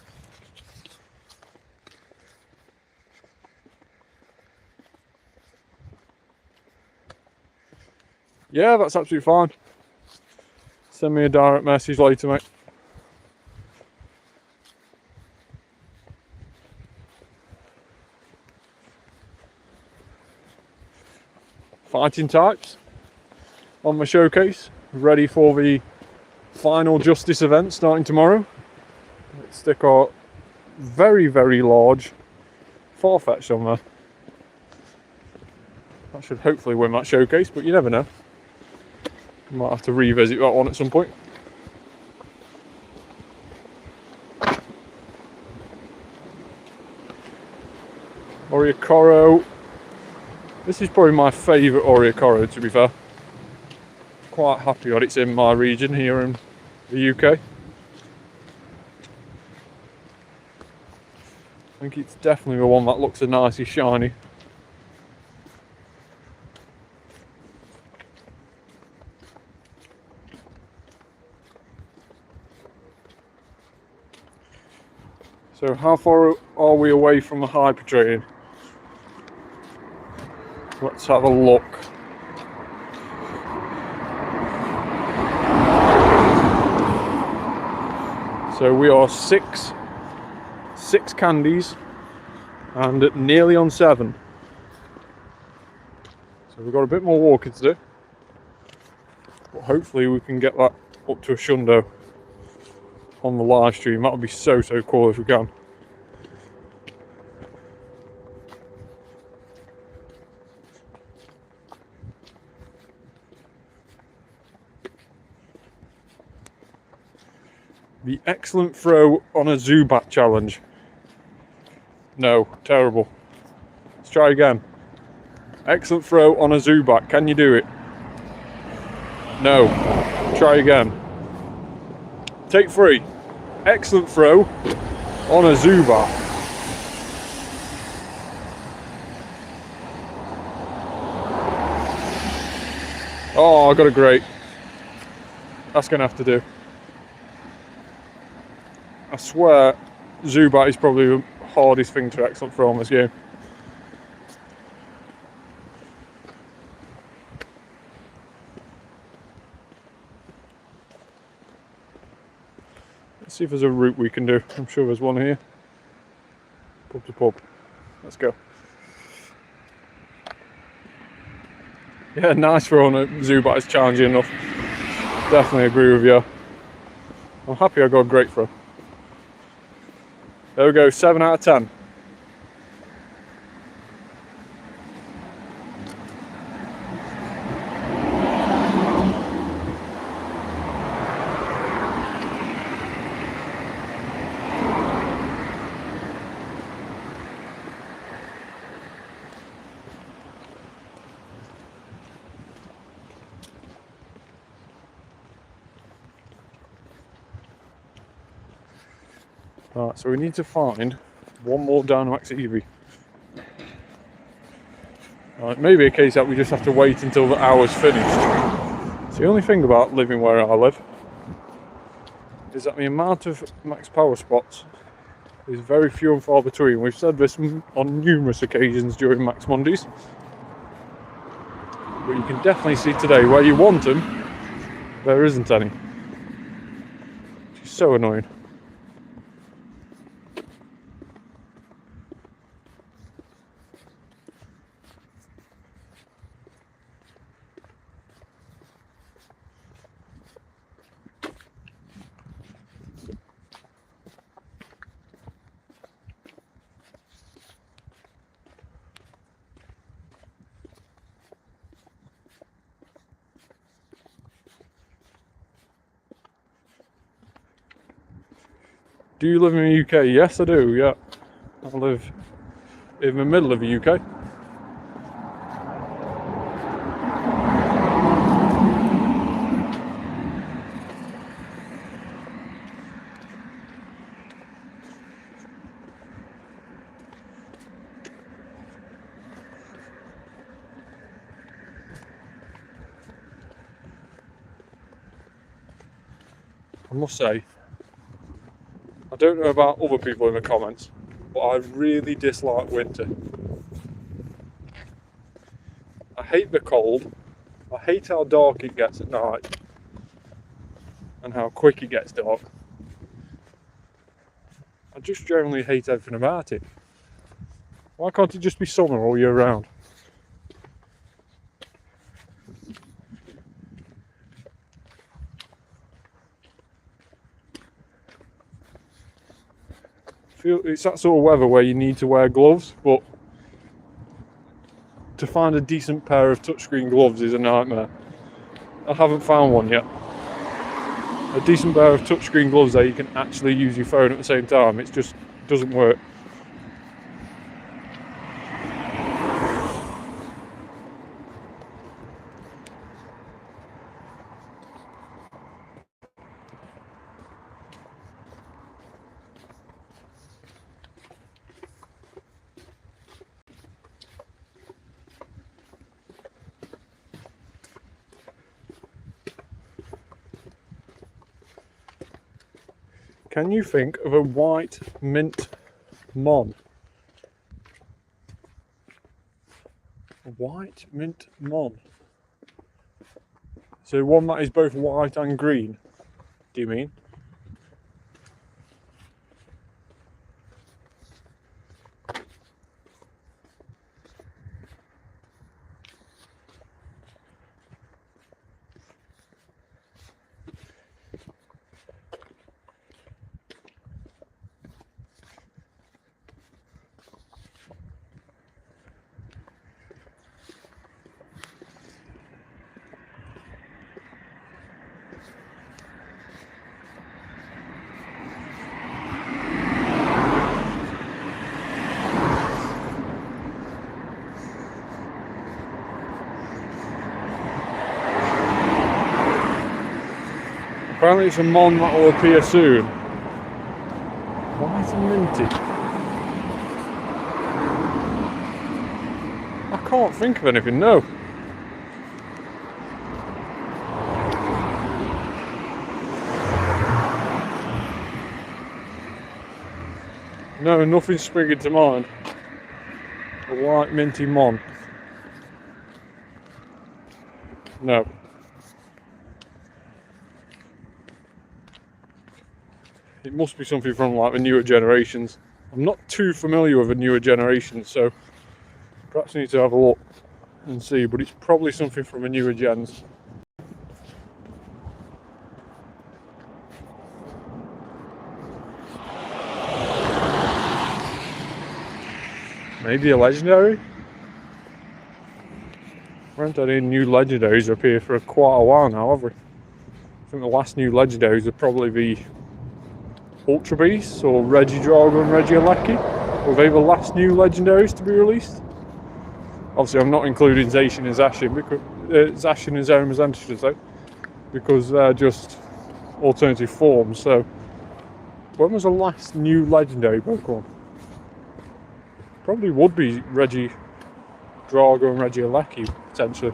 Yeah, that's absolutely fine. Send me a direct message later, mate. Fighting types on my showcase, ready for the final Justice event starting tomorrow. Let's stick our very, very large Farfetch'd on there. That should hopefully win that showcase, but you never know. Might have to revisit that one at some point. Oriakoro. This is probably my favourite Oriakoro, to be fair. Quite happy that it's in my region here in the UK. I think it's definitely the one that looks the nicest shiny. So how far are we away from the hyper training? Let's have a look. So we are six candies and nearly on 7. So we've got a bit more walking to do. But hopefully we can get that up to a shundo on the live stream. That would be so cool if we can. The excellent throw on a Zubat challenge. No, terrible. Let's try again. Excellent throw on a Zubat. Can you do it? No. Try again. Take 3. Excellent throw on a Zubat. Oh, I got a great. That's going to have to do. I swear, Zubat is probably the hardest thing to excellent throw on this game. Let's see if there's a route we can do. I'm sure there's one here. Pub to pub. Let's go. Yeah, nice throw on a Zubat is challenging enough. Definitely agree with you. I'm happy I got a great throw. There we go, 7 out of 10. Right, so we need to find one more Dynamax Eevee. Right, maybe a case that we just have to wait until the hour's finished. So the only thing about living where I live is that the amount of max power spots is very few and far between. We've said this on numerous occasions during Max Mondays. But you can definitely see today where you want them, there isn't any. Which is so annoying. Do you live in the UK? Yes, I do, yeah. I live in the middle of the UK. I must say, I don't know about other people in the comments, but I really dislike winter. I hate the cold. I hate how dark it gets at night and how quick it gets dark. I just generally hate everything about it. Why can't it just be summer all year round? It's that sort of weather where you need to wear gloves, but to find a decent pair of touchscreen gloves is a nightmare. I haven't found one yet. A decent pair of touchscreen gloves that you can actually use your phone at the same time. It just doesn't work. Can you think of a white mint mon? A white mint mon. So one that is both white and green, do you mean? Apparently it's a mon that will appear soon. White and minty. I can't think of anything, no. No, nothing's springing to mind. A white minty mon. No. It must be something from like the newer generations. I'm not too familiar with the newer generations, so perhaps I need to have a look and see, but it's probably something from the newer gens. Maybe a legendary? We haven't had any new legendaries up here for quite a while now, have we? I think the last new legendaries would probably be Ultra Beasts or Regidrago and Regieleki. Were they the last new legendaries to be released? Obviously, I'm not including Zacian and Zacian because Zacian and Zeromazenta, should I say, because they're just alternative forms. So, when was the last new legendary Pokemon? Probably would be Regidrago and Regieleki potentially.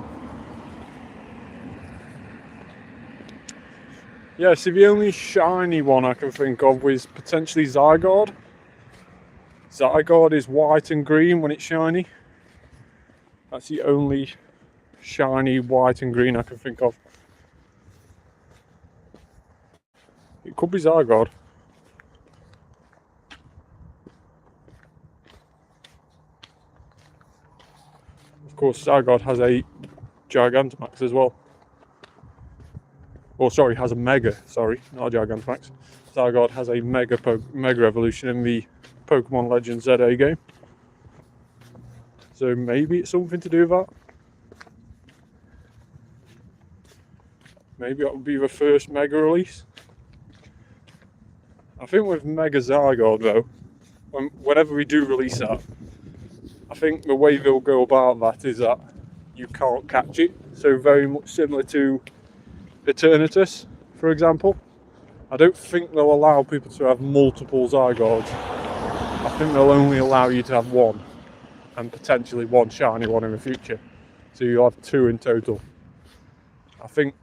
Yeah, see, the only shiny one I can think of was potentially Zygarde. Zygarde is white and green when it's shiny. That's the only shiny white and green I can think of. It could be Zygarde. Of course, Zygarde has a Gigantamax as well. Or sorry, has a Mega, sorry, not a Gigantamax. Zygarde has a Mega evolution in the Pokemon Legends ZA game. So maybe it's something to do with that. Maybe that would be the first Mega release. I think with Mega Zygarde though, whenever we do release that, I think the way they'll go about that is that you can't catch it. So very much similar to Eternatus, for example. I don't think they'll allow people to have multiple Zygardes. I think they'll only allow you to have one, and potentially one shiny one in the future. So you'll have two in total. I think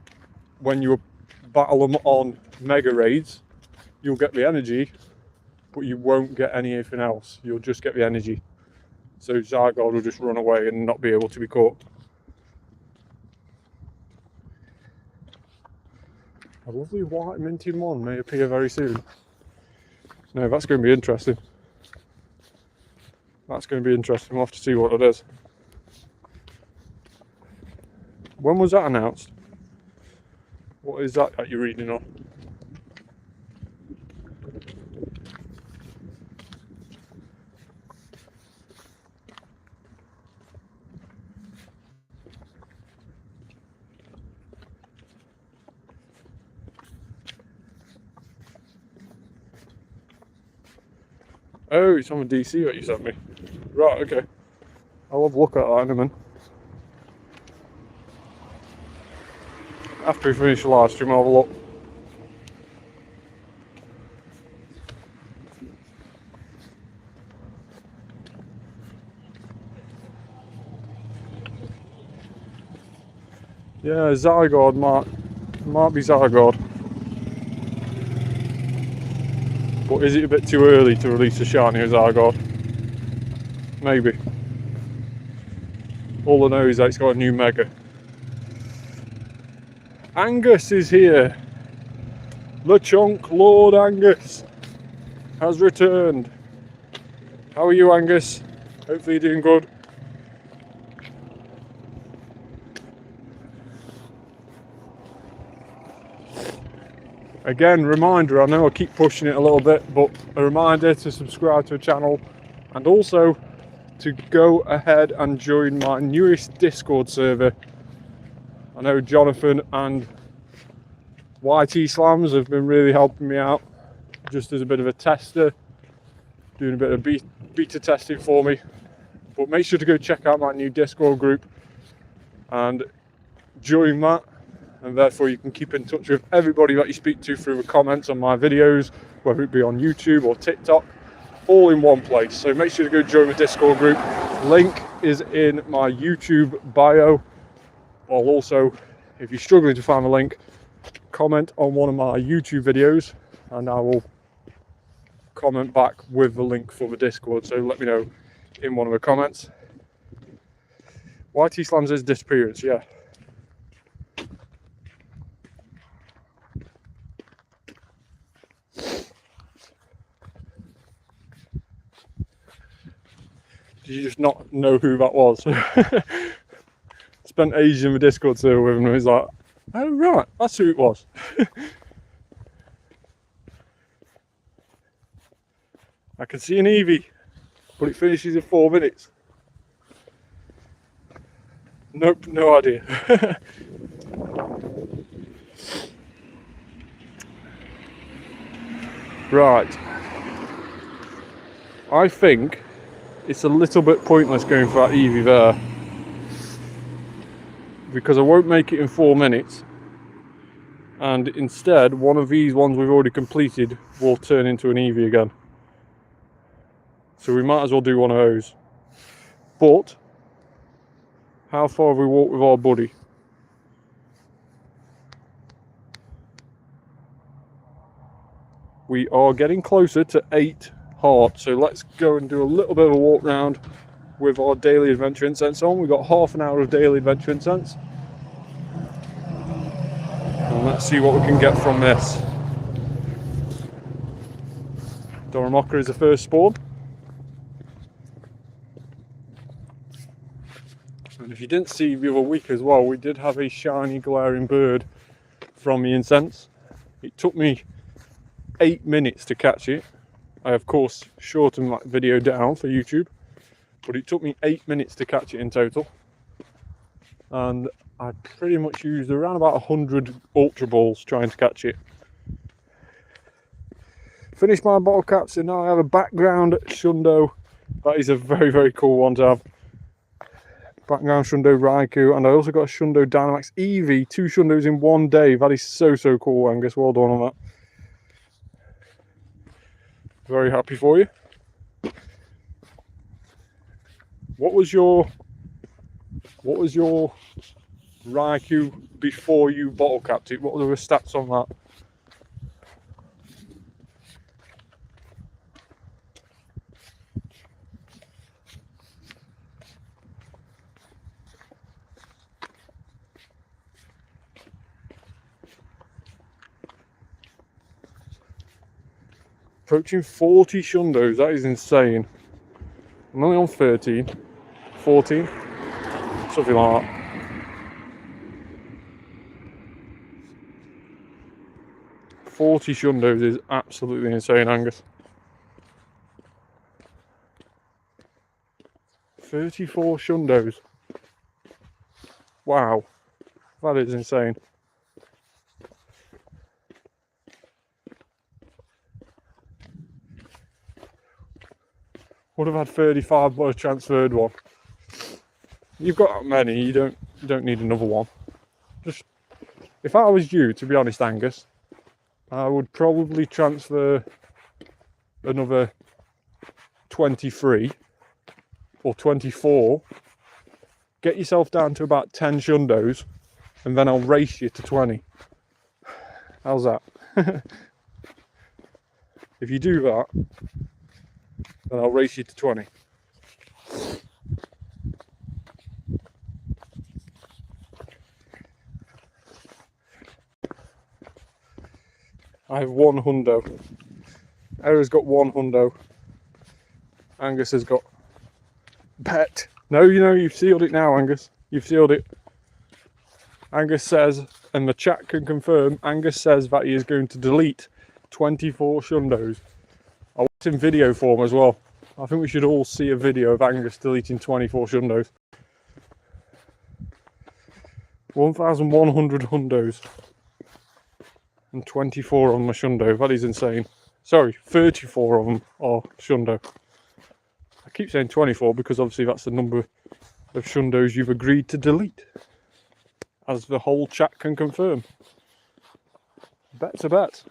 when you battle them on mega raids, you'll get the energy, but you won't get anything else. You'll just get the energy. So Zygarde will just run away and not be able to be caught. A lovely white minty one may appear very soon. No, that's going to be interesting. That's going to be interesting. We'll have to see what it is. When was that announced? What is that you're reading on? Oh, it's on the DC that you sent me. Right, okay. I'll have a look at that in a minute. After we finish the live stream, I'll have a look. Yeah, Zygarde might be Zygarde. But is it a bit too early to release a shiny Zygarde? Maybe. All I know is that it's got a new mega. Angus is here. LeChonk Lord Angus has returned. How are you, Angus? Hopefully you're doing good. Again, reminder, I know I keep pushing it a little bit, but a reminder to subscribe to the channel and also to go ahead and join my newest Discord server. I know Jonathan and YT Slams have been really helping me out just as a bit of a tester, doing a bit of beta testing for me. But make sure to go check out my new Discord group and join that. And therefore you can keep in touch with everybody that you speak to through the comments on my videos, whether it be on YouTube or TikTok, all in one place. So make sure to go join the Discord group. Link is in my YouTube bio. Or also, if you're struggling to find the link, comment on one of my YouTube videos and I will comment back with the link for the Discord. So let me know in one of the comments. YT Slams is disappearance, yeah. Did you just not know who that was? Spent ages in the Discord server with him and he's like, oh right, that's who it was. I can see an Eevee, but it finishes in 4 minutes. Nope, no idea. Right. I think it's a little bit pointless going for that Eevee there, because I won't make it in 4 minutes, and instead one of these ones we've already completed will turn into an Eevee again. So we might as well do one of those. But how far have we walked with our buddy? We are getting closer to 8 hearts, so let's go and do a little bit of a walk round with our daily adventure incense on. We've got half an hour of daily adventure incense. And let's see what we can get from this. Dorimoka is the first spawn. And if you didn't see the other week as well, we did have a shiny glaring bird from the incense. It took me 8 minutes to catch it. I of course shortened that video down for YouTube, but it took me 8 minutes to catch it in total. And I pretty much used around about 100 Ultra Balls trying to catch it. Finished my bottle caps and now I have a background Shundo. That is a very, very cool one to have. Background Shundo Raikou, and I also got a Shundo Dynamax Eevee. 2 Shundos in 1 day. That is so, so cool, Angus. Well done on that. Very happy for you. What was your Raikou before you bottle capped it? What were the stats on that? Approaching 40 Shundos, that is insane. I'm only on 13, 14, something like that. "40 Shundos is absolutely insane, Angus. 34 Shundos. Wow, that is insane. Would have had 35 but I transferred one. You've got that many, you don't need another one. Just, if I was you, to be honest, Angus, I would probably transfer another 23 or 24. Get yourself down to about 10 Shundos, and then I'll race you to 20. How's that? If you do that, then I'll race you to 20. I have 1 hundo. Era's got 1 hundo. Angus has got pet. No, you've sealed it now, Angus. You've sealed it. Angus says, and the chat can confirm, Angus says that he is going to delete 24 Shundos. I want it in video form as well. I think we should all see a video of Angus deleting 24 Shundos. 1,100 Hundos. And 24 on my Shundo. That is insane. Sorry, 34 of them are Shundo. I keep saying 24 because obviously that's the number of Shundos you've agreed to delete. As the whole chat can confirm. Bet's a bet.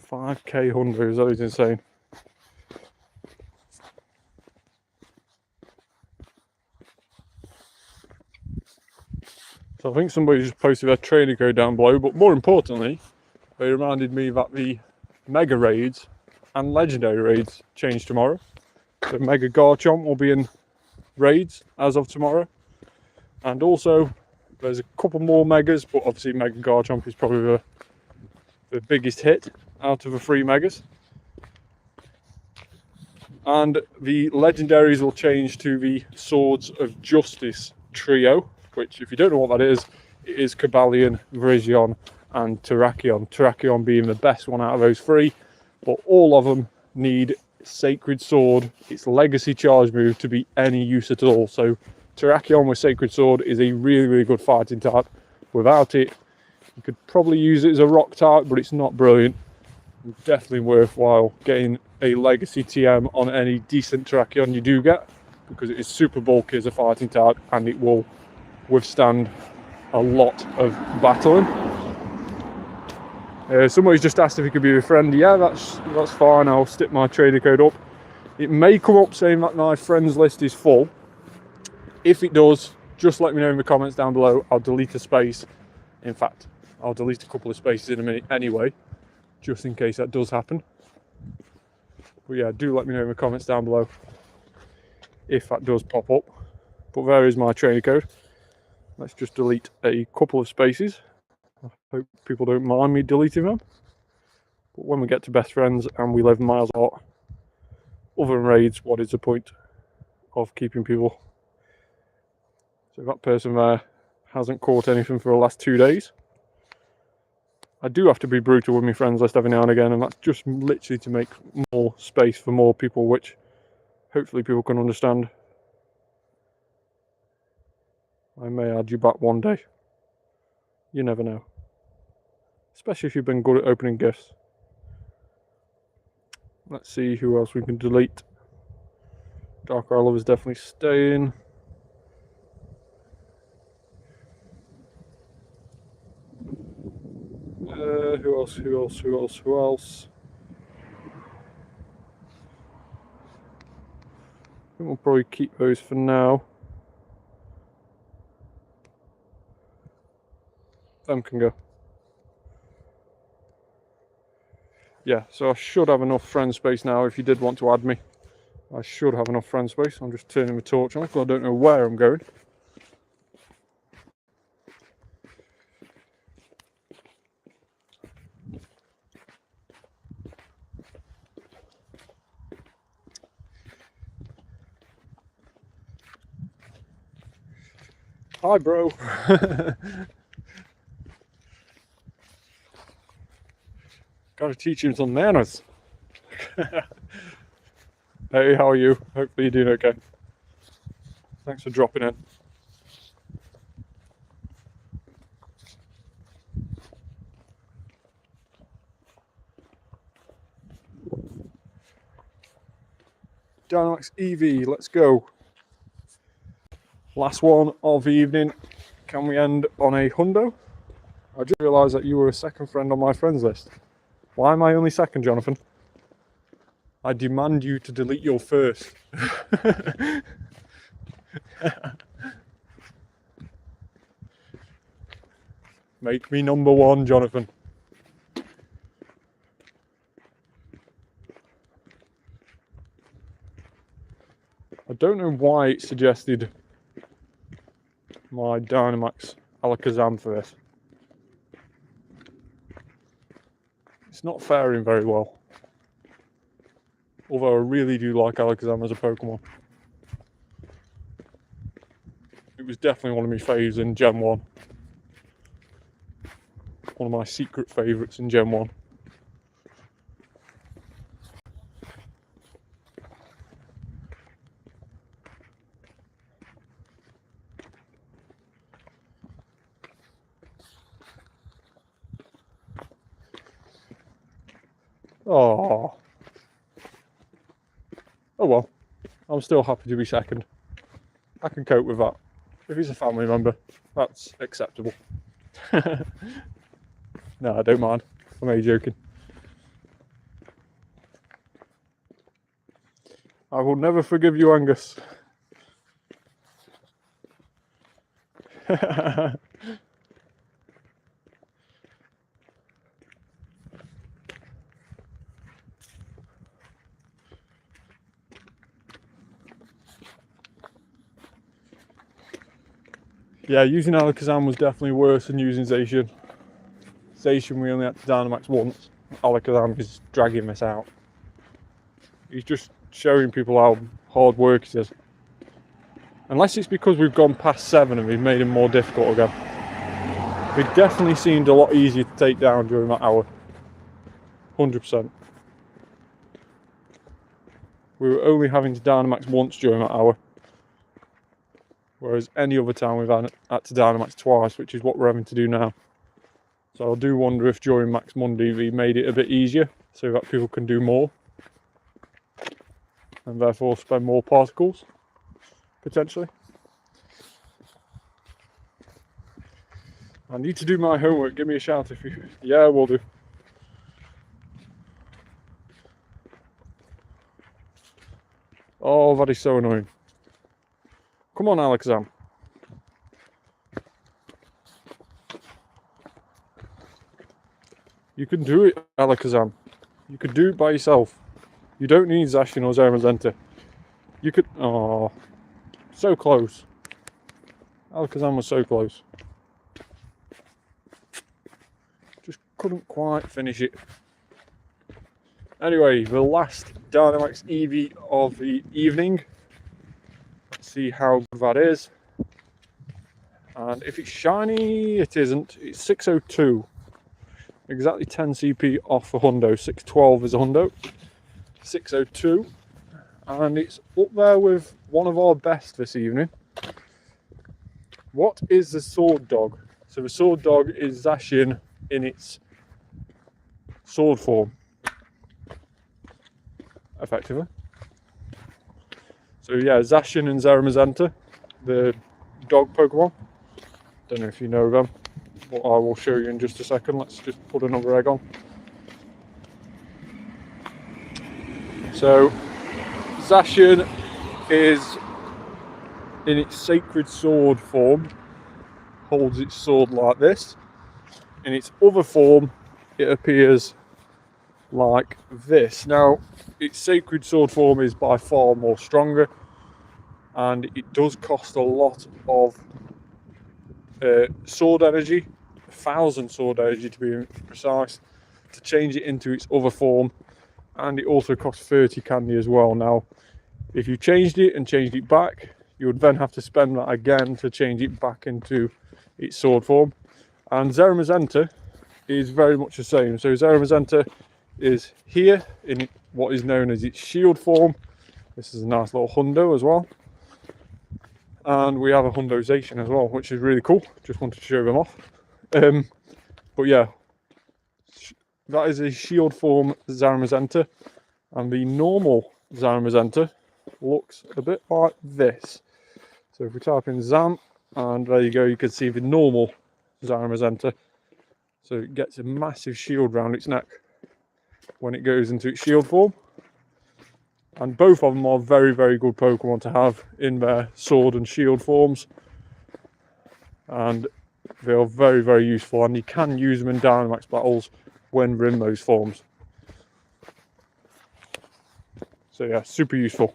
$5k Hundos, that is insane. So I think somebody just posted their trainer code down below, but more importantly, they reminded me that the Mega Raids and Legendary Raids change tomorrow. So Mega Garchomp will be in Raids as of tomorrow. And also, there's a couple more Megas, but obviously Mega Garchomp is probably the biggest hit out of the 3 Megas. And the Legendaries will change to the Swords of Justice trio, which, if you don't know what that is, it is Cobalion, Virizion and Terrakion. Terrakion being the best one out of those 3, but all of them need Sacred Sword, its legacy charge move, to be any use at all. So Terrakion with Sacred Sword is a really, really good fighting type. Without it, you could probably use it as a rock type, but it's not brilliant. Definitely worthwhile getting a legacy TM on any decent Terrakion you do get, because it is super bulky as a fighting type and it will withstand a lot of battling. Somebody's just asked if he could be a friend. Yeah, that's fine. I'll stick my trader code up. It may come up saying that my friends list is full. If it does, just let me know in the comments down below. I'll delete a space. In fact, I'll delete a couple of spaces in a minute anyway, just in case that does happen. But yeah, do let me know in the comments down below if that does pop up. But there is my trainer code. Let's just delete a couple of spaces. I hope people don't mind me deleting them. But when we get to best friends and we live miles apart, other than raids, what is the point of keeping people? So that person there hasn't caught anything for the last 2 days. I do have to be brutal with my friends list every now and again, and that's just literally to make more space for more people, which hopefully people can understand. I may add you back one day. You never know. Especially if you've been good at opening gifts. Let's see who else we can delete. Dark Eye Lover's definitely staying. Who else? I think we'll probably keep those for now. them can go. Yeah, so I should have enough friend space now if you did want to add me. I should have enough friend space. I'm just turning the torch on because I don't know where I'm going. Hi, bro. Gotta teach him some manners. Hey, how are you? Hopefully you're doing okay. Thanks for dropping in. Dynamax Eevee, let's go. Last one of the evening. Can we end on a hundo? I just realised that you were a second friend on my friends list. Why am I only second, Jonathan? I demand you to delete your first. Make me number one, Jonathan. I don't know why it suggested my Dynamax Alakazam for this. It's not faring very well. Although I really do like Alakazam as a Pokemon. It was definitely one of my faves in Gen 1. One of my secret favourites in Gen 1. Oh. Oh well. I'm still happy to be second. I can cope with that. If he's a family member, that's acceptable. No, I don't mind. I'm only joking. I will never forgive you, Angus. Yeah, using Alakazam was definitely worse than using Zacian. Zacian we only had to Dynamax once. Alakazam is dragging this out. He's just showing people how hard work he is. Unless it's because we've gone past 7 and we've made him more difficult again. It definitely seemed a lot easier to take down during that hour. 100%. We were only having to Dynamax once during that hour. Whereas any other time we've had to Dynamax twice, which is what we're having to do now. So I do wonder if during Max Monday we made it a bit easier so that people can do more. And therefore spend more particles, potentially. I need to do my homework, give me a shout if you... Yeah, will do. Oh, that is so annoying. Come on, Alakazam. You can do it, Alakazam. You could do it by yourself. You don't need Zacian or Zamazenta. You could... Oh, so close. Alakazam was so close. Just couldn't quite finish it. Anyway, the last Dynamax Eevee of the evening. Let's see how good that is. And if it's shiny, it isn't. It's 602. Exactly 10 CP off a hundo. 612 is a hundo. 602. And it's up there with one of our best this evening. What is the Sword Dog? So the Sword Dog is Zacian in its sword form. Effectively. So yeah, Zacian and Zamazenta, the dog Pokemon. Don't know if you know them. But I will show you in just a second. Let's just put another egg on. So Zacian is in its sacred sword form. Holds its sword like this. in its other form, it appears like this. Now, its Sacred Sword form is by far more stronger, and it does cost a lot of sword energy, 1,000 sword energy to be precise, to change it into its other form, and it also costs 30 candy as well. Now, if you changed it and changed it back, you would then have to spend that again to change it back into its sword form. And Zeramazenta is very much the same. So Zeramazenta is here in what is known as its shield form. This is a nice little hundo as well. And we have a hundozation as well, which is really cool. Just wanted to show them off. But yeah, that is a shield form Zeramazenta. And the normal Zeramazenta looks a bit like this. So if we type in Zam, and there you go, you can see the normal Zeramazenta. So it gets a massive shield around its neck when it goes into its shield form. And both of them are very, very good Pokemon to have in their sword and shield forms. And they are very, very useful, and you can use them in Dynamax battles when they're in those forms. So yeah, super useful.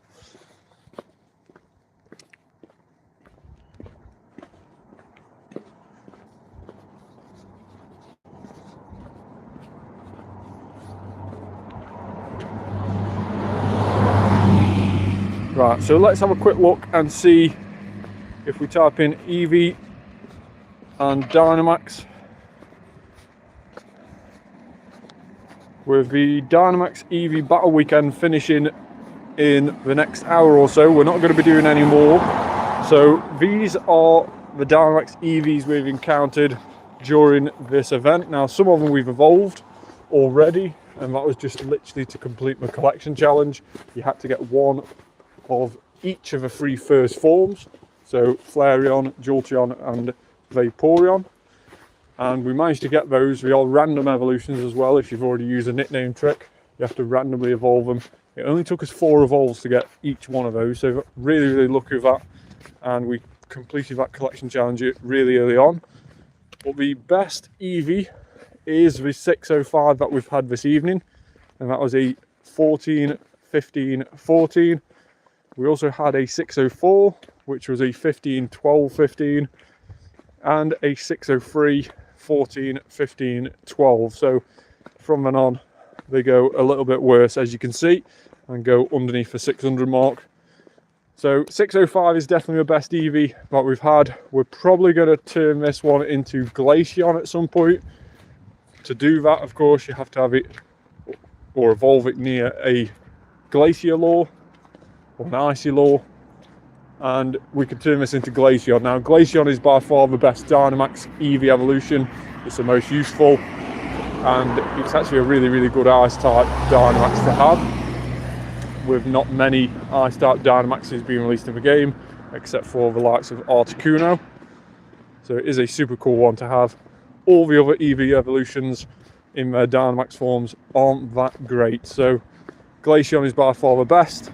Right, so let's have a quick look and see if we type in Eevee and Dynamax. With the Dynamax Eevee Battle Weekend finishing in the next hour or so, we're not going to be doing any more. So these are the Dynamax Eevees we've encountered during this event. Now, some of them we've evolved already, and that was just literally to complete the collection challenge. You had to get one of each of the 3 first forms, so Flareon, Jolteon and Vaporeon, and we managed to get those. We are random evolutions as well. If you've already used a nickname trick, you have to randomly evolve them. It only took us 4 evolves to get each one of those, so really, really lucky with that, and we completed that collection challenge really early on. But the best Eevee is the 605 that we've had this evening, and that was a 14, 15, 14. We also had a 604, which was a 15, 12, 15, and a 603, 14, 15, 12. So from then on, they go a little bit worse, as you can see, and go underneath the 600 mark. So 605 is definitely the best Eevee that we've had. We're probably going to turn this one into Glaceon at some point. To do that, of course, you have to have it or evolve it near a Glacier Lore or an Icy Lore, and we could turn this into Glaceon. Now, Glaceon is by far the best Dynamax Eevee evolution. It's the most useful, and it's actually a really, really good Ice-type Dynamax to have, with not many Ice-type Dynamaxes being released in the game, except for the likes of Articuno. So it is a super cool one to have. All the other Eevee evolutions in their Dynamax forms aren't that great, so Glaceon is by far the best.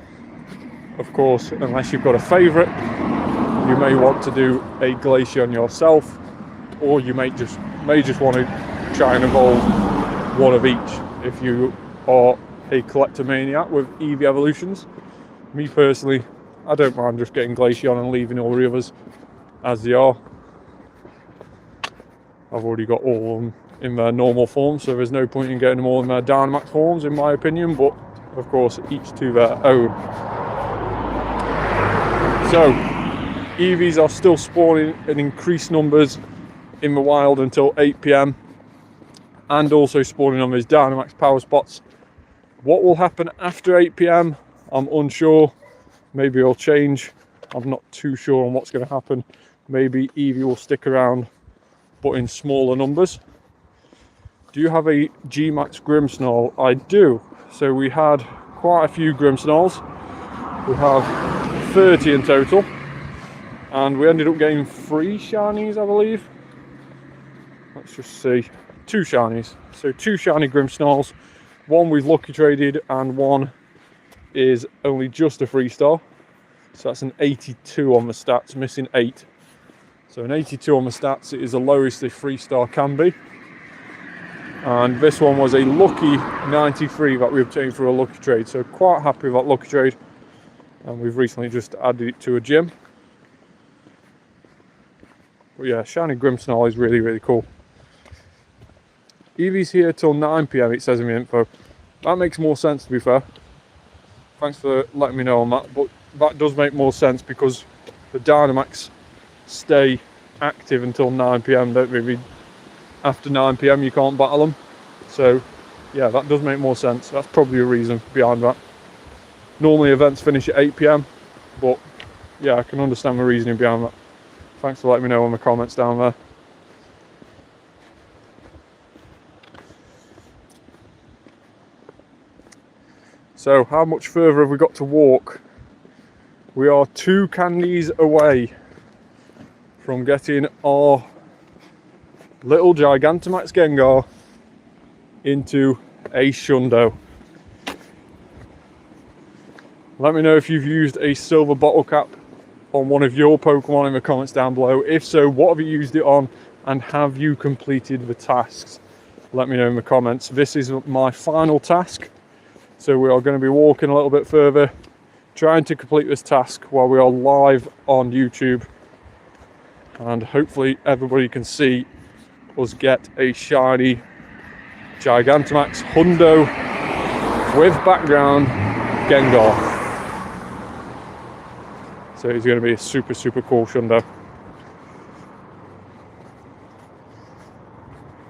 Of course, unless you've got a favourite, you may want to do a Glaceon yourself, or you may just want to try and evolve one of each if you are a collector maniac with Eevee evolutions. Me personally, I don't mind just getting Glaceon and leaving all the others as they are. I've already got all of them in their normal form, so there's no point in getting them all in their Dynamax forms, in my opinion, but of course each to their own. So, Eevees are still spawning in increased numbers in the wild until 8 PM, and also spawning on those Dynamax power spots. What will happen after 8 PM, I'm unsure. Maybe it'll change. I'm not too sure on what's going to happen. Maybe Eevee will stick around, but in smaller numbers. Do you have a G-Max Grimmsnarl? I do. So we had quite a few Grimmsnarls. We have 30 in total, and we ended up getting 3 shinies, I believe. Let's just see. 2 shinies. So 2 shiny Grimmsnarls. One we've lucky traded, and one is only just a 3-star. So that's an 82 on the stats, missing 8. So an 82 on the stats, it is the lowest a 3-star can be. And this one was a lucky 93 that we obtained through a lucky trade. So quite happy with that lucky trade. And we've recently just added it to a gym. But yeah, shiny Grimmsnarl is really, really cool. Eevee's here till 9 PM, it says in the info. That makes more sense, to be fair. Thanks for letting me know on that. But that does make more sense because the Dynamax stay active until 9 PM, don't they? After 9 PM you can't battle them. So yeah, that does make more sense. That's probably a reason behind that. Normally events finish at 8 PM, but yeah, I can understand the reasoning behind that. Thanks for letting me know in the comments down there. So how much further have we got to walk? We are 2 candies away from getting our little Gigantamax Gengar into a Shundo. Let me know if you've used a silver bottle cap on one of your Pokemon in the comments down below. If so, what have you used it on and have you completed the tasks? Let me know in the comments. This is my final task. So we are going to be walking a little bit further, trying to complete this task while we are live on YouTube. And hopefully everybody can see us get a shiny Gigantamax Hundo with background Gengar. So he's going to be a super, super cool Shundo.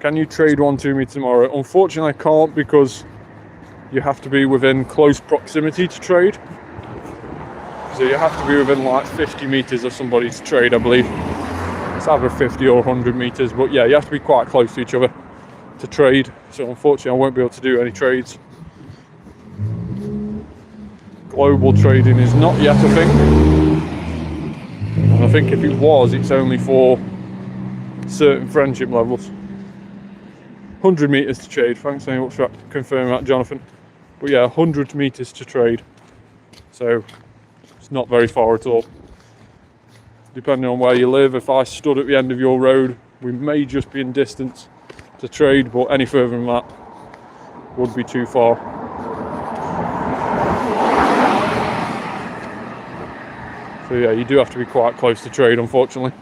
Can you trade one to me tomorrow? Unfortunately I can't because you have to be within close proximity to trade. So you have to be within like 50 meters of somebody to trade, I believe. It's either 50 or 100 meters, but yeah, you have to be quite close to each other to trade. So unfortunately I won't be able to do any trades. Global trading is not yet a thing. And I think if it was, it's only for certain friendship levels. 100 meters to trade. Thanks very much for confirming that, Jonathan. But yeah, 100 meters to trade. So it's not very far at all. Depending on where you live, if I stood at the end of your road, we may just be in distance to trade, but any further than that would be too far. So yeah, you do have to be quite close to trade, unfortunately.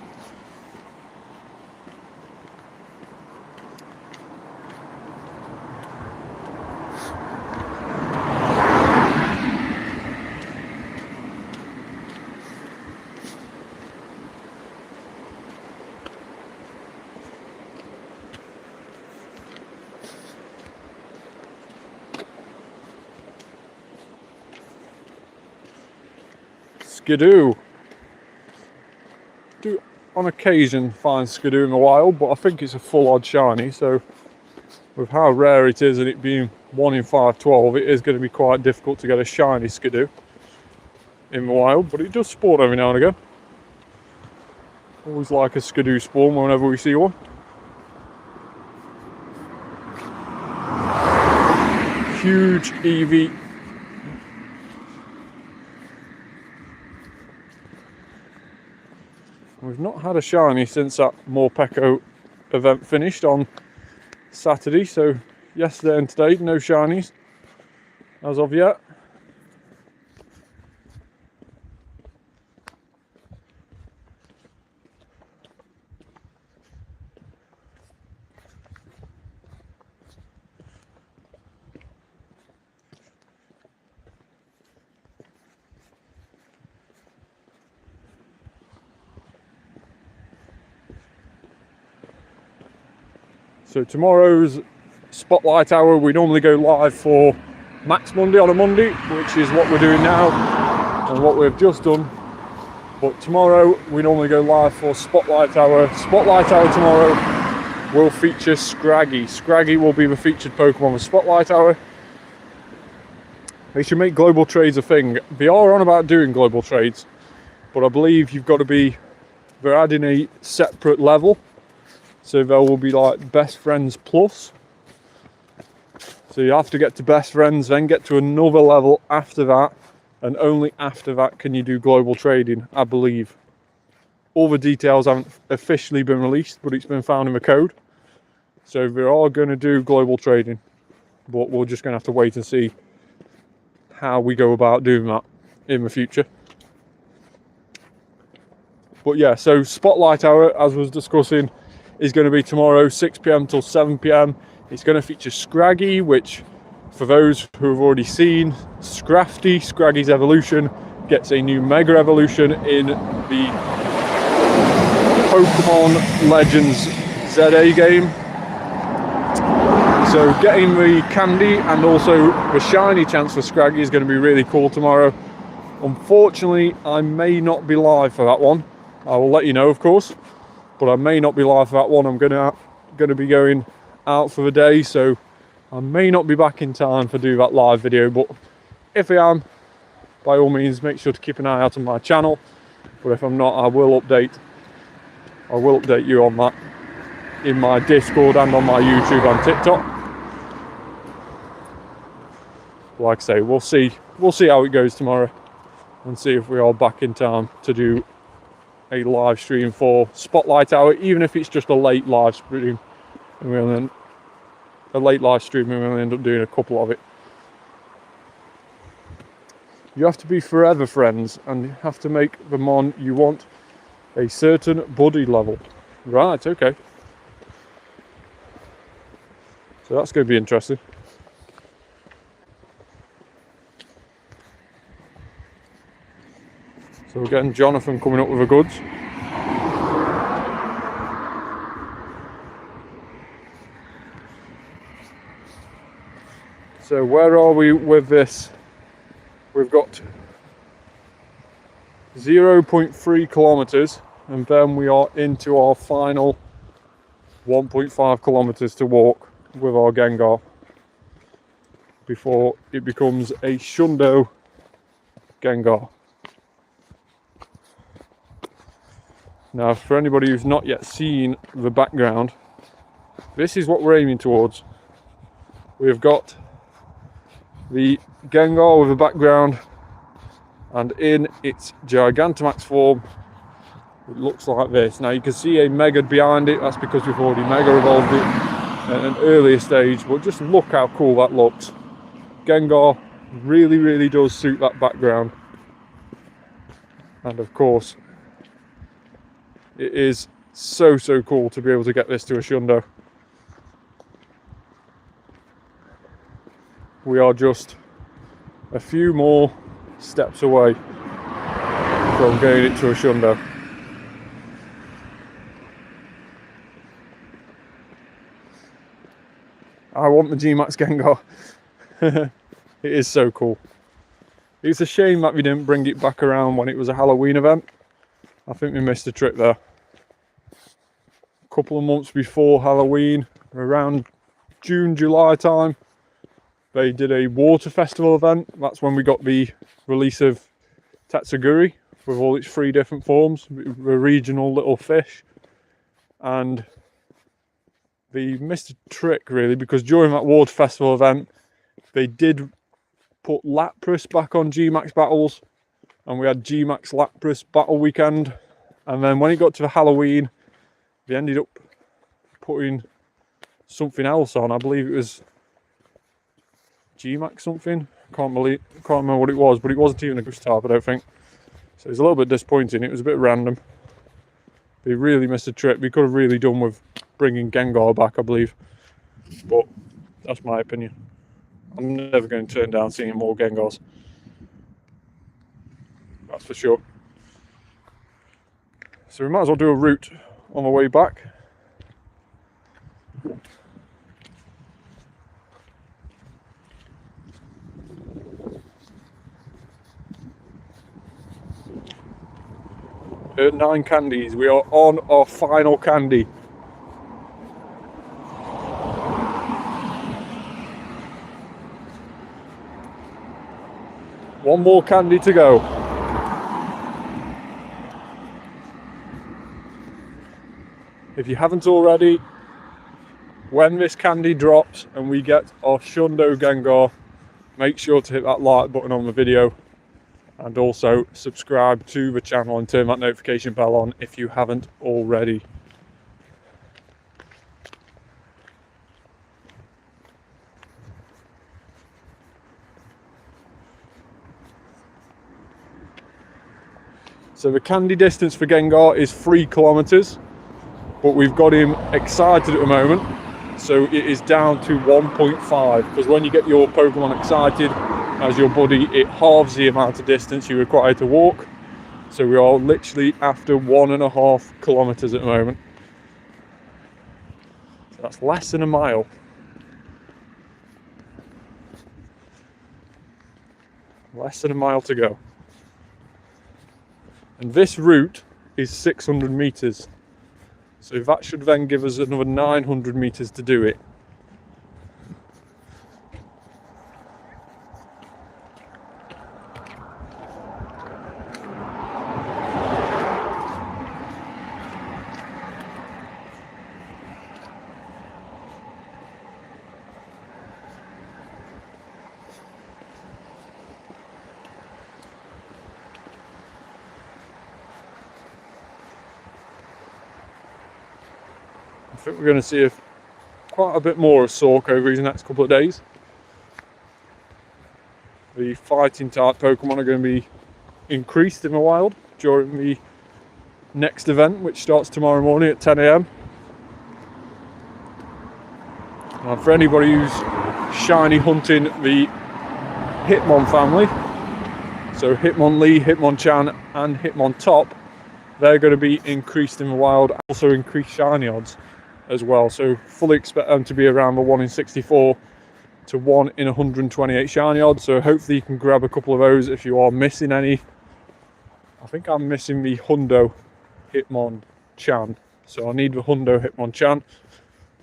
Skidoo. Do on occasion find Skidoo in the wild, but I think it's a full odd shiny, so with how rare it is and it being 1 in 512, it is going to be quite difficult to get a shiny Skidoo in the wild, but it does spawn every now and again. Always like a Skidoo spawn whenever we see one. Huge Eevee. We've not had a shiny since that Morpeko event finished on Saturday, so yesterday and today no shinies as of yet. So tomorrow's Spotlight Hour, we normally go live for Max Monday on a Monday, which is what we're doing now and what we've just done. But tomorrow we normally go live for Spotlight Hour. Spotlight Hour tomorrow will feature Scraggy. Scraggy will be the featured Pokemon of Spotlight Hour. They should make global trades a thing. They are on about doing global trades, but I believe you've got to be, they're adding a separate level. So there will be like best friends plus. So you have to get to best friends, then get to another level after that. And only after that can you do global trading, I believe. All the details haven't officially been released, but it's been found in the code. So we are going to do global trading, but we're just going to have to wait and see how we go about doing that in the future. But yeah, so Spotlight Hour, as I was discussing, is going to be tomorrow 6 p.m. till 7 p.m. It's going to feature Scraggy, which for those who have already seen, Scraggy's evolution gets a new Mega Evolution in the Pokémon Legends ZA game. So getting the candy and also the shiny chance for Scraggy is going to be really cool tomorrow. Unfortunately, I may not be live for that one. I will let you know, of course, but I may not be live for that one. I'm going to be going out for the day, so I may not be back in time to do that live video. But if I am, by all means, make sure to keep an eye out on my channel. But if I'm not, I will update you on that in my Discord and on my YouTube and TikTok. Like I say, we'll see how it goes tomorrow and see if we are back in time to do a live stream for Spotlight Hour, even if it's just a late live stream. And we only end up doing a couple of it. You have to be forever friends, and you have to make the mon you want a certain buddy level. Right, okay. So that's going to be interesting. So we're getting Jonathan coming up with the goods. So where are we with this? We've got 0.3 kilometers, and then we are into our final 1.5 kilometers to walk with our Gengar before it becomes a Shundo Gengar. Now, for anybody who's not yet seen the background, this is what we're aiming towards. We've got the Gengar with the background, and in its Gigantamax form, it looks like this. Now you can see a Mega behind it. That's because we've already Mega evolved it at an earlier stage, but just look how cool that looks. Gengar really does suit that background. And of course, it is so cool to be able to get this to a Shundo. We are just a few more steps away from getting it to a Shundo. I want the G-Max Gengar. It is so cool. It's a shame that we didn't bring it back around when it was a Halloween event. I think we missed a trick there. A couple of months before Halloween, around June, July time, they did a water festival event. That's when we got the release of Tatsuguri with all its 3 different forms, the regional little fish. And they missed a trick really, because during that water festival event, they did put Lapras back on G-Max battles, and we had G-Max Lapras battle weekend. And then when it got to the Halloween, they ended up putting something else on. I believe it was G-Max something. Can't remember what it was, but it wasn't even a ghost type, I don't think. So it's a little bit disappointing. It was a bit random. They really missed a trick. We could have really done with bringing Gengar back, I believe. But that's my opinion. I'm never going to turn down seeing more Gengars. That's for sure. So we might as well do a route on the way back. At 9 candies, we are on our final candy. One more candy to go. If you haven't already, when this candy drops and we get our Shundo Gengar, make sure to hit that like button on the video, and also subscribe to the channel and turn that notification bell on if you haven't already. So the candy distance for Gengar is 3 kilometers, but we've got him excited at the moment, so it is down to 1.5, because when you get your Pokemon excited as your buddy, it halves the amount of distance you require to walk. So we are literally after 1.5 kilometers at the moment. So that's less than a mile. Less than a mile to go. And this route is 600 meters. So that should then give us another 900 meters to do it. I think we're going to see quite a bit more of Sork over these next couple of days. The fighting type Pokemon are going to be increased in the wild during the next event, which starts tomorrow morning at 10 AM. And for anybody who's shiny hunting the Hitmon family, so Hitmonlee, Hitmonchan and Hitmontop, they're going to be increased in the wild, also increased shiny odds as well. So fully expect them to be around the 1 in 64 to 1 in 128 shiny odds. So hopefully you can grab a couple of those if you are missing any. I think I'm missing the Hundo Hitmonchan, so I need the Hundo Hitmonchan.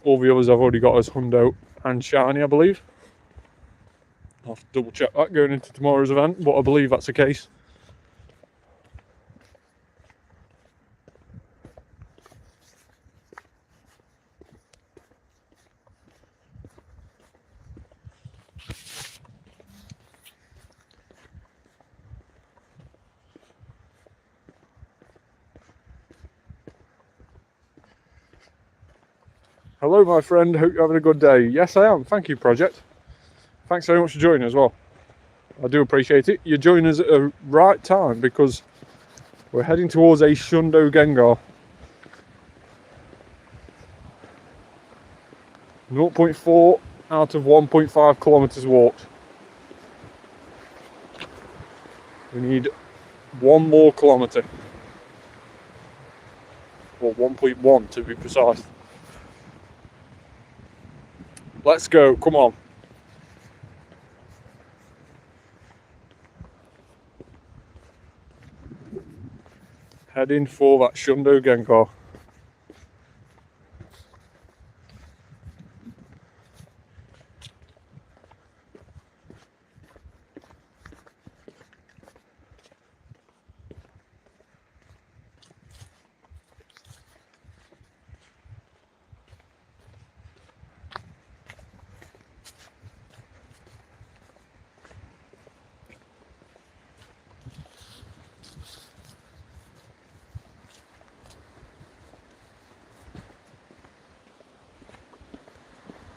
All the others I've already got as Hundo and shiny, I believe. I'll have to double check that going into tomorrow's event, but I believe that's the case. Hello my friend, hope you're having a good day. Yes I am, thank you Project. Thanks very much for joining as well. I do appreciate it. You're joining us at the right time because we're heading towards a Shundo Gengar. 0.4 out of 1.5 kilometers walked. We need 1 more kilometer. Or 1.1 to be precise. Let's go, come on. Heading for that Shundo Gengar.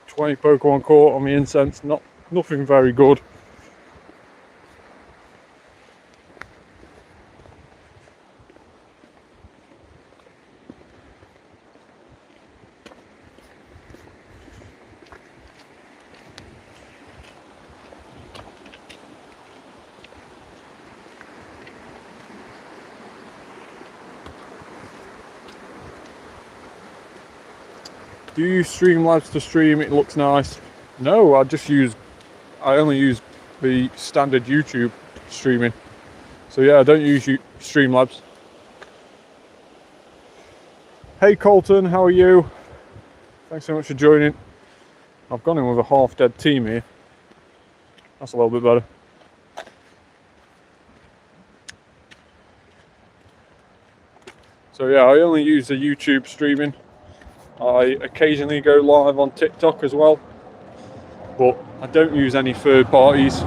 Twenty Pokemon caught on the incense, nothing very good. Do you use Streamlabs to stream? It looks nice. No, I only use the standard YouTube streaming. So yeah, I don't use Streamlabs. Hey Colton, how are you? Thanks so much for joining. I've gone in with a half-dead team here. That's a little bit better. So yeah, I only use the YouTube streaming. I occasionally go live on TikTok as well, but I don't use any third parties.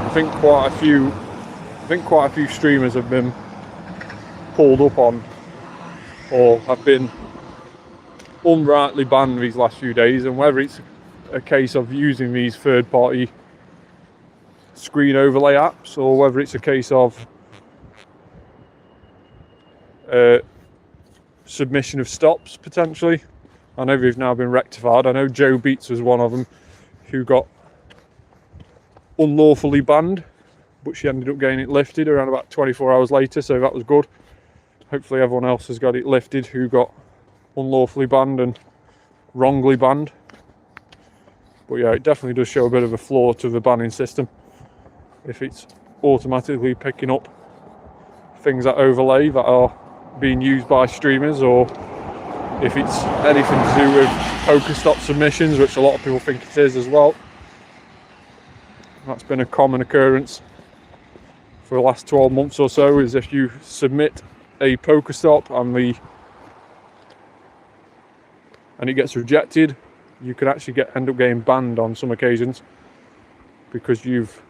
I think quite a few streamers have been pulled up on or have been unrightly banned these last few days, and whether it's a case of using these third party screen overlay apps, or whether it's a case of submission of stops potentially. I know they've now been rectified. I know Joe Beats was one of them who got unlawfully banned, but she ended up getting it lifted around about 24 hours later, so that was good. Hopefully everyone else has got it lifted who got unlawfully banned and wrongly banned. But yeah, it definitely does show a bit of a flaw to the banning system if it's automatically picking up things that overlay that are being used by streamers, or if it's anything to do with Pokestop submissions, which a lot of people think it is as well. That's been a common occurrence for the last 12 months or so, is if you submit a Pokestop and it gets rejected, you can actually end up getting banned on some occasions because you've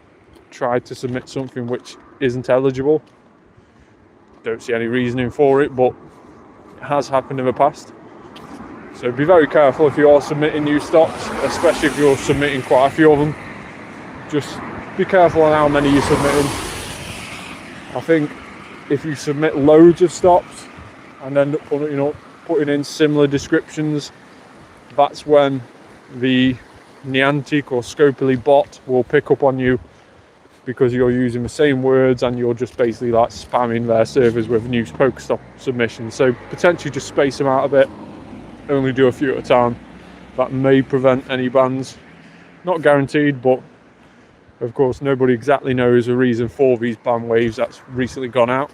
tried to submit something which isn't eligible. Don't see any reasoning for it, but it has happened in the past. So be very careful if you are submitting new stops, especially if you're submitting quite a few of them. Just be careful on how many you're submitting. I think if you submit loads of stops and end up putting in similar descriptions, that's when the Niantic or Scopely bot will pick up on you, because you're using the same words and you're just basically like spamming their servers with new Pokestop submissions. So potentially just space them out a bit, only do a few at a time. That may prevent any bans. Not guaranteed, but of course nobody exactly knows the reason for these ban waves that's recently gone out.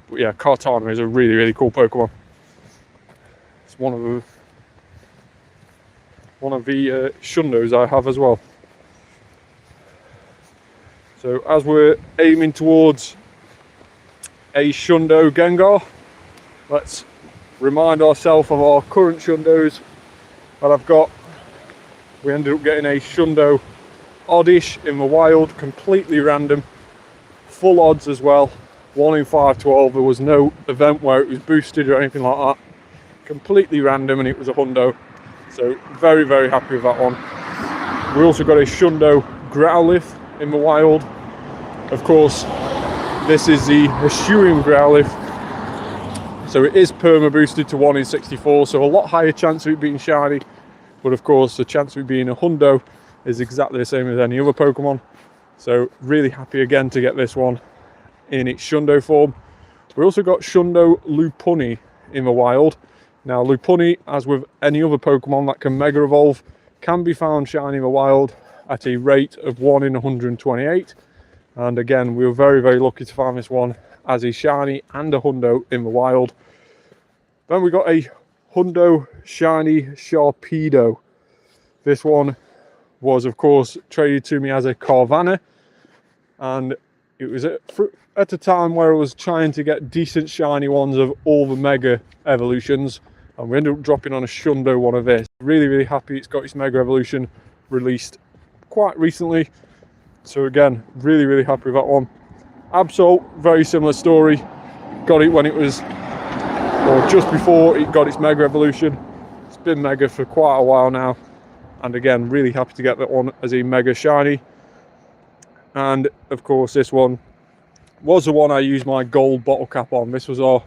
But yeah, Kartana is a really, really cool Pokemon. It's one of the Shundos I have as well. So as we're aiming towards a Shundo Gengar, let's remind ourselves of our current Shundos that I've got. We ended up getting a Shundo Oddish in the wild, completely random, full odds as well, 1 in 512. There was no event where it was boosted or anything like that, completely random, and it was a hundo. So very, very happy with that one. We also got a Shundo Growlithe in the wild. Of course, this is the Hisuian Growlithe, so it is perma boosted to 1 in 64, so a lot higher chance of it being shiny. But of course, the chance of it being a hundo is exactly the same as any other Pokemon. So really happy again to get this one in its Shundo form. We also got Shundo Lopunny in the wild. Now Lopunny, as with any other Pokemon that can Mega Evolve, can be found shiny in the wild at a rate of 1 in 128. And again, we were very, very lucky to find this one as a shiny and a hundo in the wild. Then we got a Hundo Shiny Sharpedo. This one was of course traded to me as a Carvanha, and it was at a time where I was trying to get decent shiny ones of all the Mega Evolutions, and we ended up dropping on a Shundo one of this. Really, really happy it's got its Mega Evolution released quite recently. So again, really, really happy with that one. Absol, very similar story. Got it when it was, or just before it got its Mega Evolution. It's been Mega for quite a while now. And again, really happy to get that one as a Mega Shiny. And of course, this one was the one I used my gold bottle cap on. This was our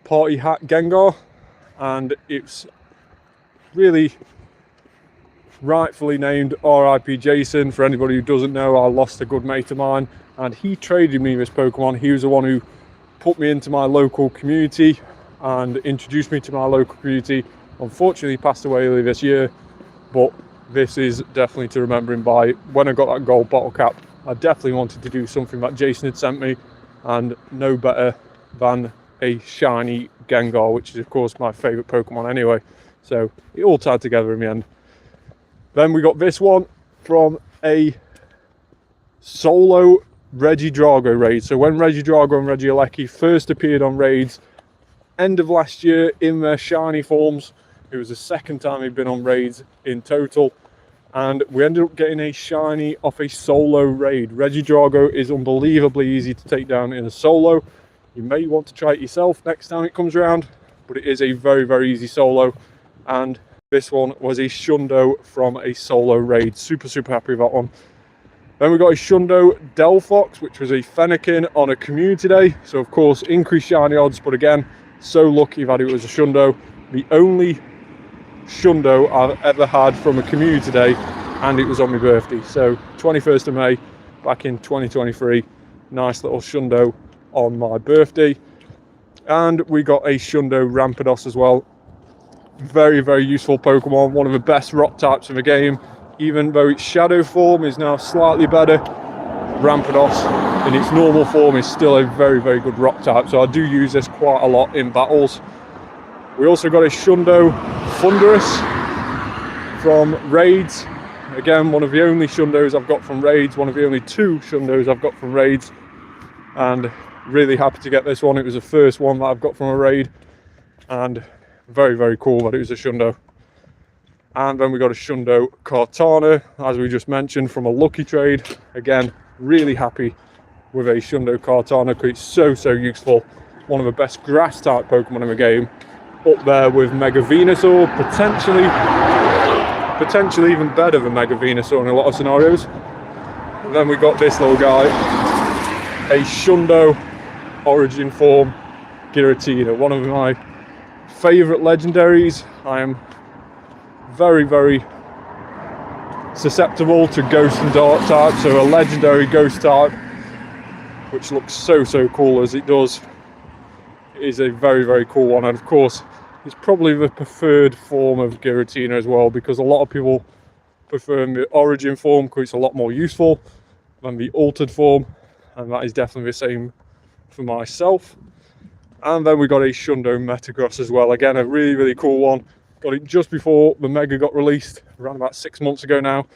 Party Hat Gengar. And it's really rightfully named RIP Jason. For anybody who doesn't know, I lost a good mate of mine, and he traded me this Pokemon. He was the one who put me into my local community and introduced me to my local community. Unfortunately, he passed away early this year, but this is definitely to remember him by. When I got that gold bottle cap, I definitely wanted to do something that Jason had sent me, and no better than a shiny Gengar, which is of course my favourite Pokemon anyway. So it all tied together in the end. Then we got this one from a solo Regidrago raid. So when Regidrago and Regieleki first appeared on raids, end of last year in their shiny forms, it was the second time they'd been on raids in total. And we ended up getting a shiny off a solo raid. Regidrago is unbelievably easy to take down in a solo. You may want to try it yourself next time it comes around, but it is a very, very easy solo. And this one was a Shundo from a solo raid. Super happy with that one. Then we got a Shundo Delphox, which was a Fennekin on a community day. So of course, increased shiny odds, but again, so lucky that it was a Shundo. The only Shundo I've ever had from a community day, and it was on my birthday. So 21st of May, back in 2023. Nice little Shundo on my birthday. And we got a Shundo Rampardos as well. Very useful Pokemon, one of the best rock types in the game. Even though its shadow form is now slightly better, Rampardos in its normal form is still a very good rock type, so I do use this quite a lot in battles. We also got a Shundo Thunderous from raids. Again, one of the only Shundos I've got from raids, one of the only 2 Shundos I've got from raids, and really happy to get this one. It was the first one that I've got from a raid, and very cool that it was a Shundo. And then we got a Shundo Kartana, as we just mentioned, from a lucky trade. Again, really happy with a Shundo Kartana because it's so useful. One of the best grass type Pokemon in the game, up there with Mega Venusaur, potentially even better than Mega Venusaur in a lot of scenarios. And then we got this little guy, a Shundo Origin Form Giratina, one of my favourite legendaries. I am very susceptible to ghost and dark type, so a legendary ghost type, which looks so cool as it does, is a very cool one. And of course, it's probably the preferred form of Giratina as well, because a lot of people prefer the origin form because it's a lot more useful than the altered form, and that is definitely the same for myself. And then we got a Shundo Metagross as well. Again, a really cool one. Got it just before the Mega got released, around about 6 months ago now.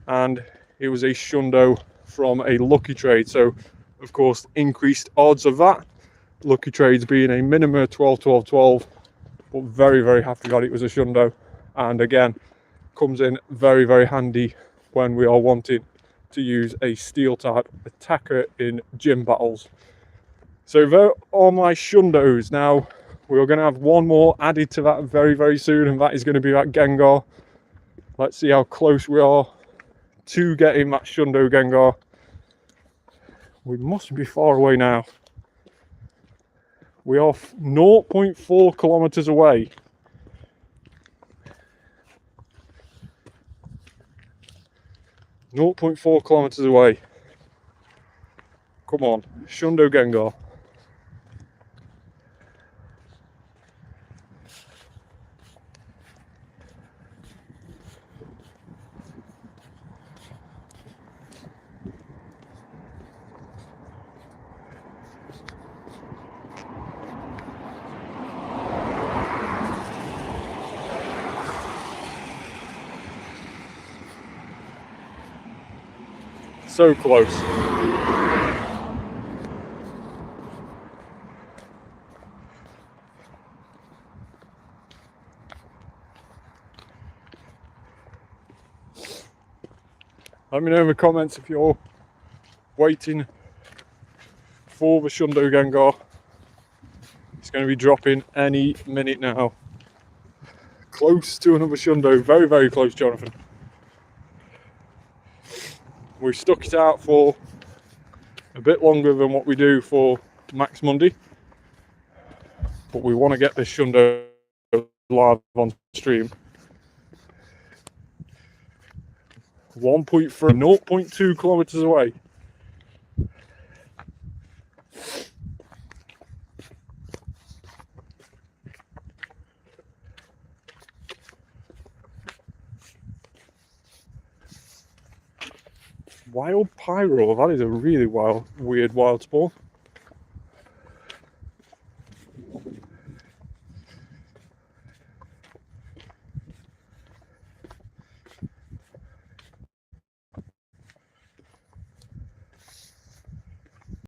And it was a Shundo from a lucky trade. So, of course, increased odds of that. Lucky trades being a minimum of 12. But very happy that it was a Shundo. And again, comes in very handy when we are wanting to use a steel type attacker in gym battles. So there are my Shundos. Now, we're going to have one more added to that very soon, and that is going to be that Gengar. Let's see how close we are to getting that Shundo Gengar. We must be far away now. We are 0.4 kilometers away. .4 kilometers away. Come on, Shundo Gengar. So close. Let me know in the comments if you're waiting for the Shundo Gengar. It's going to be dropping any minute now. Close to another Shundo. Very close, Jonathan. We've stuck it out for a bit longer than what we do for Max Monday, but we want to get this Shundo live on stream. 0.2 kilometers away. Wild Pyro, that is a really weird wild spawn.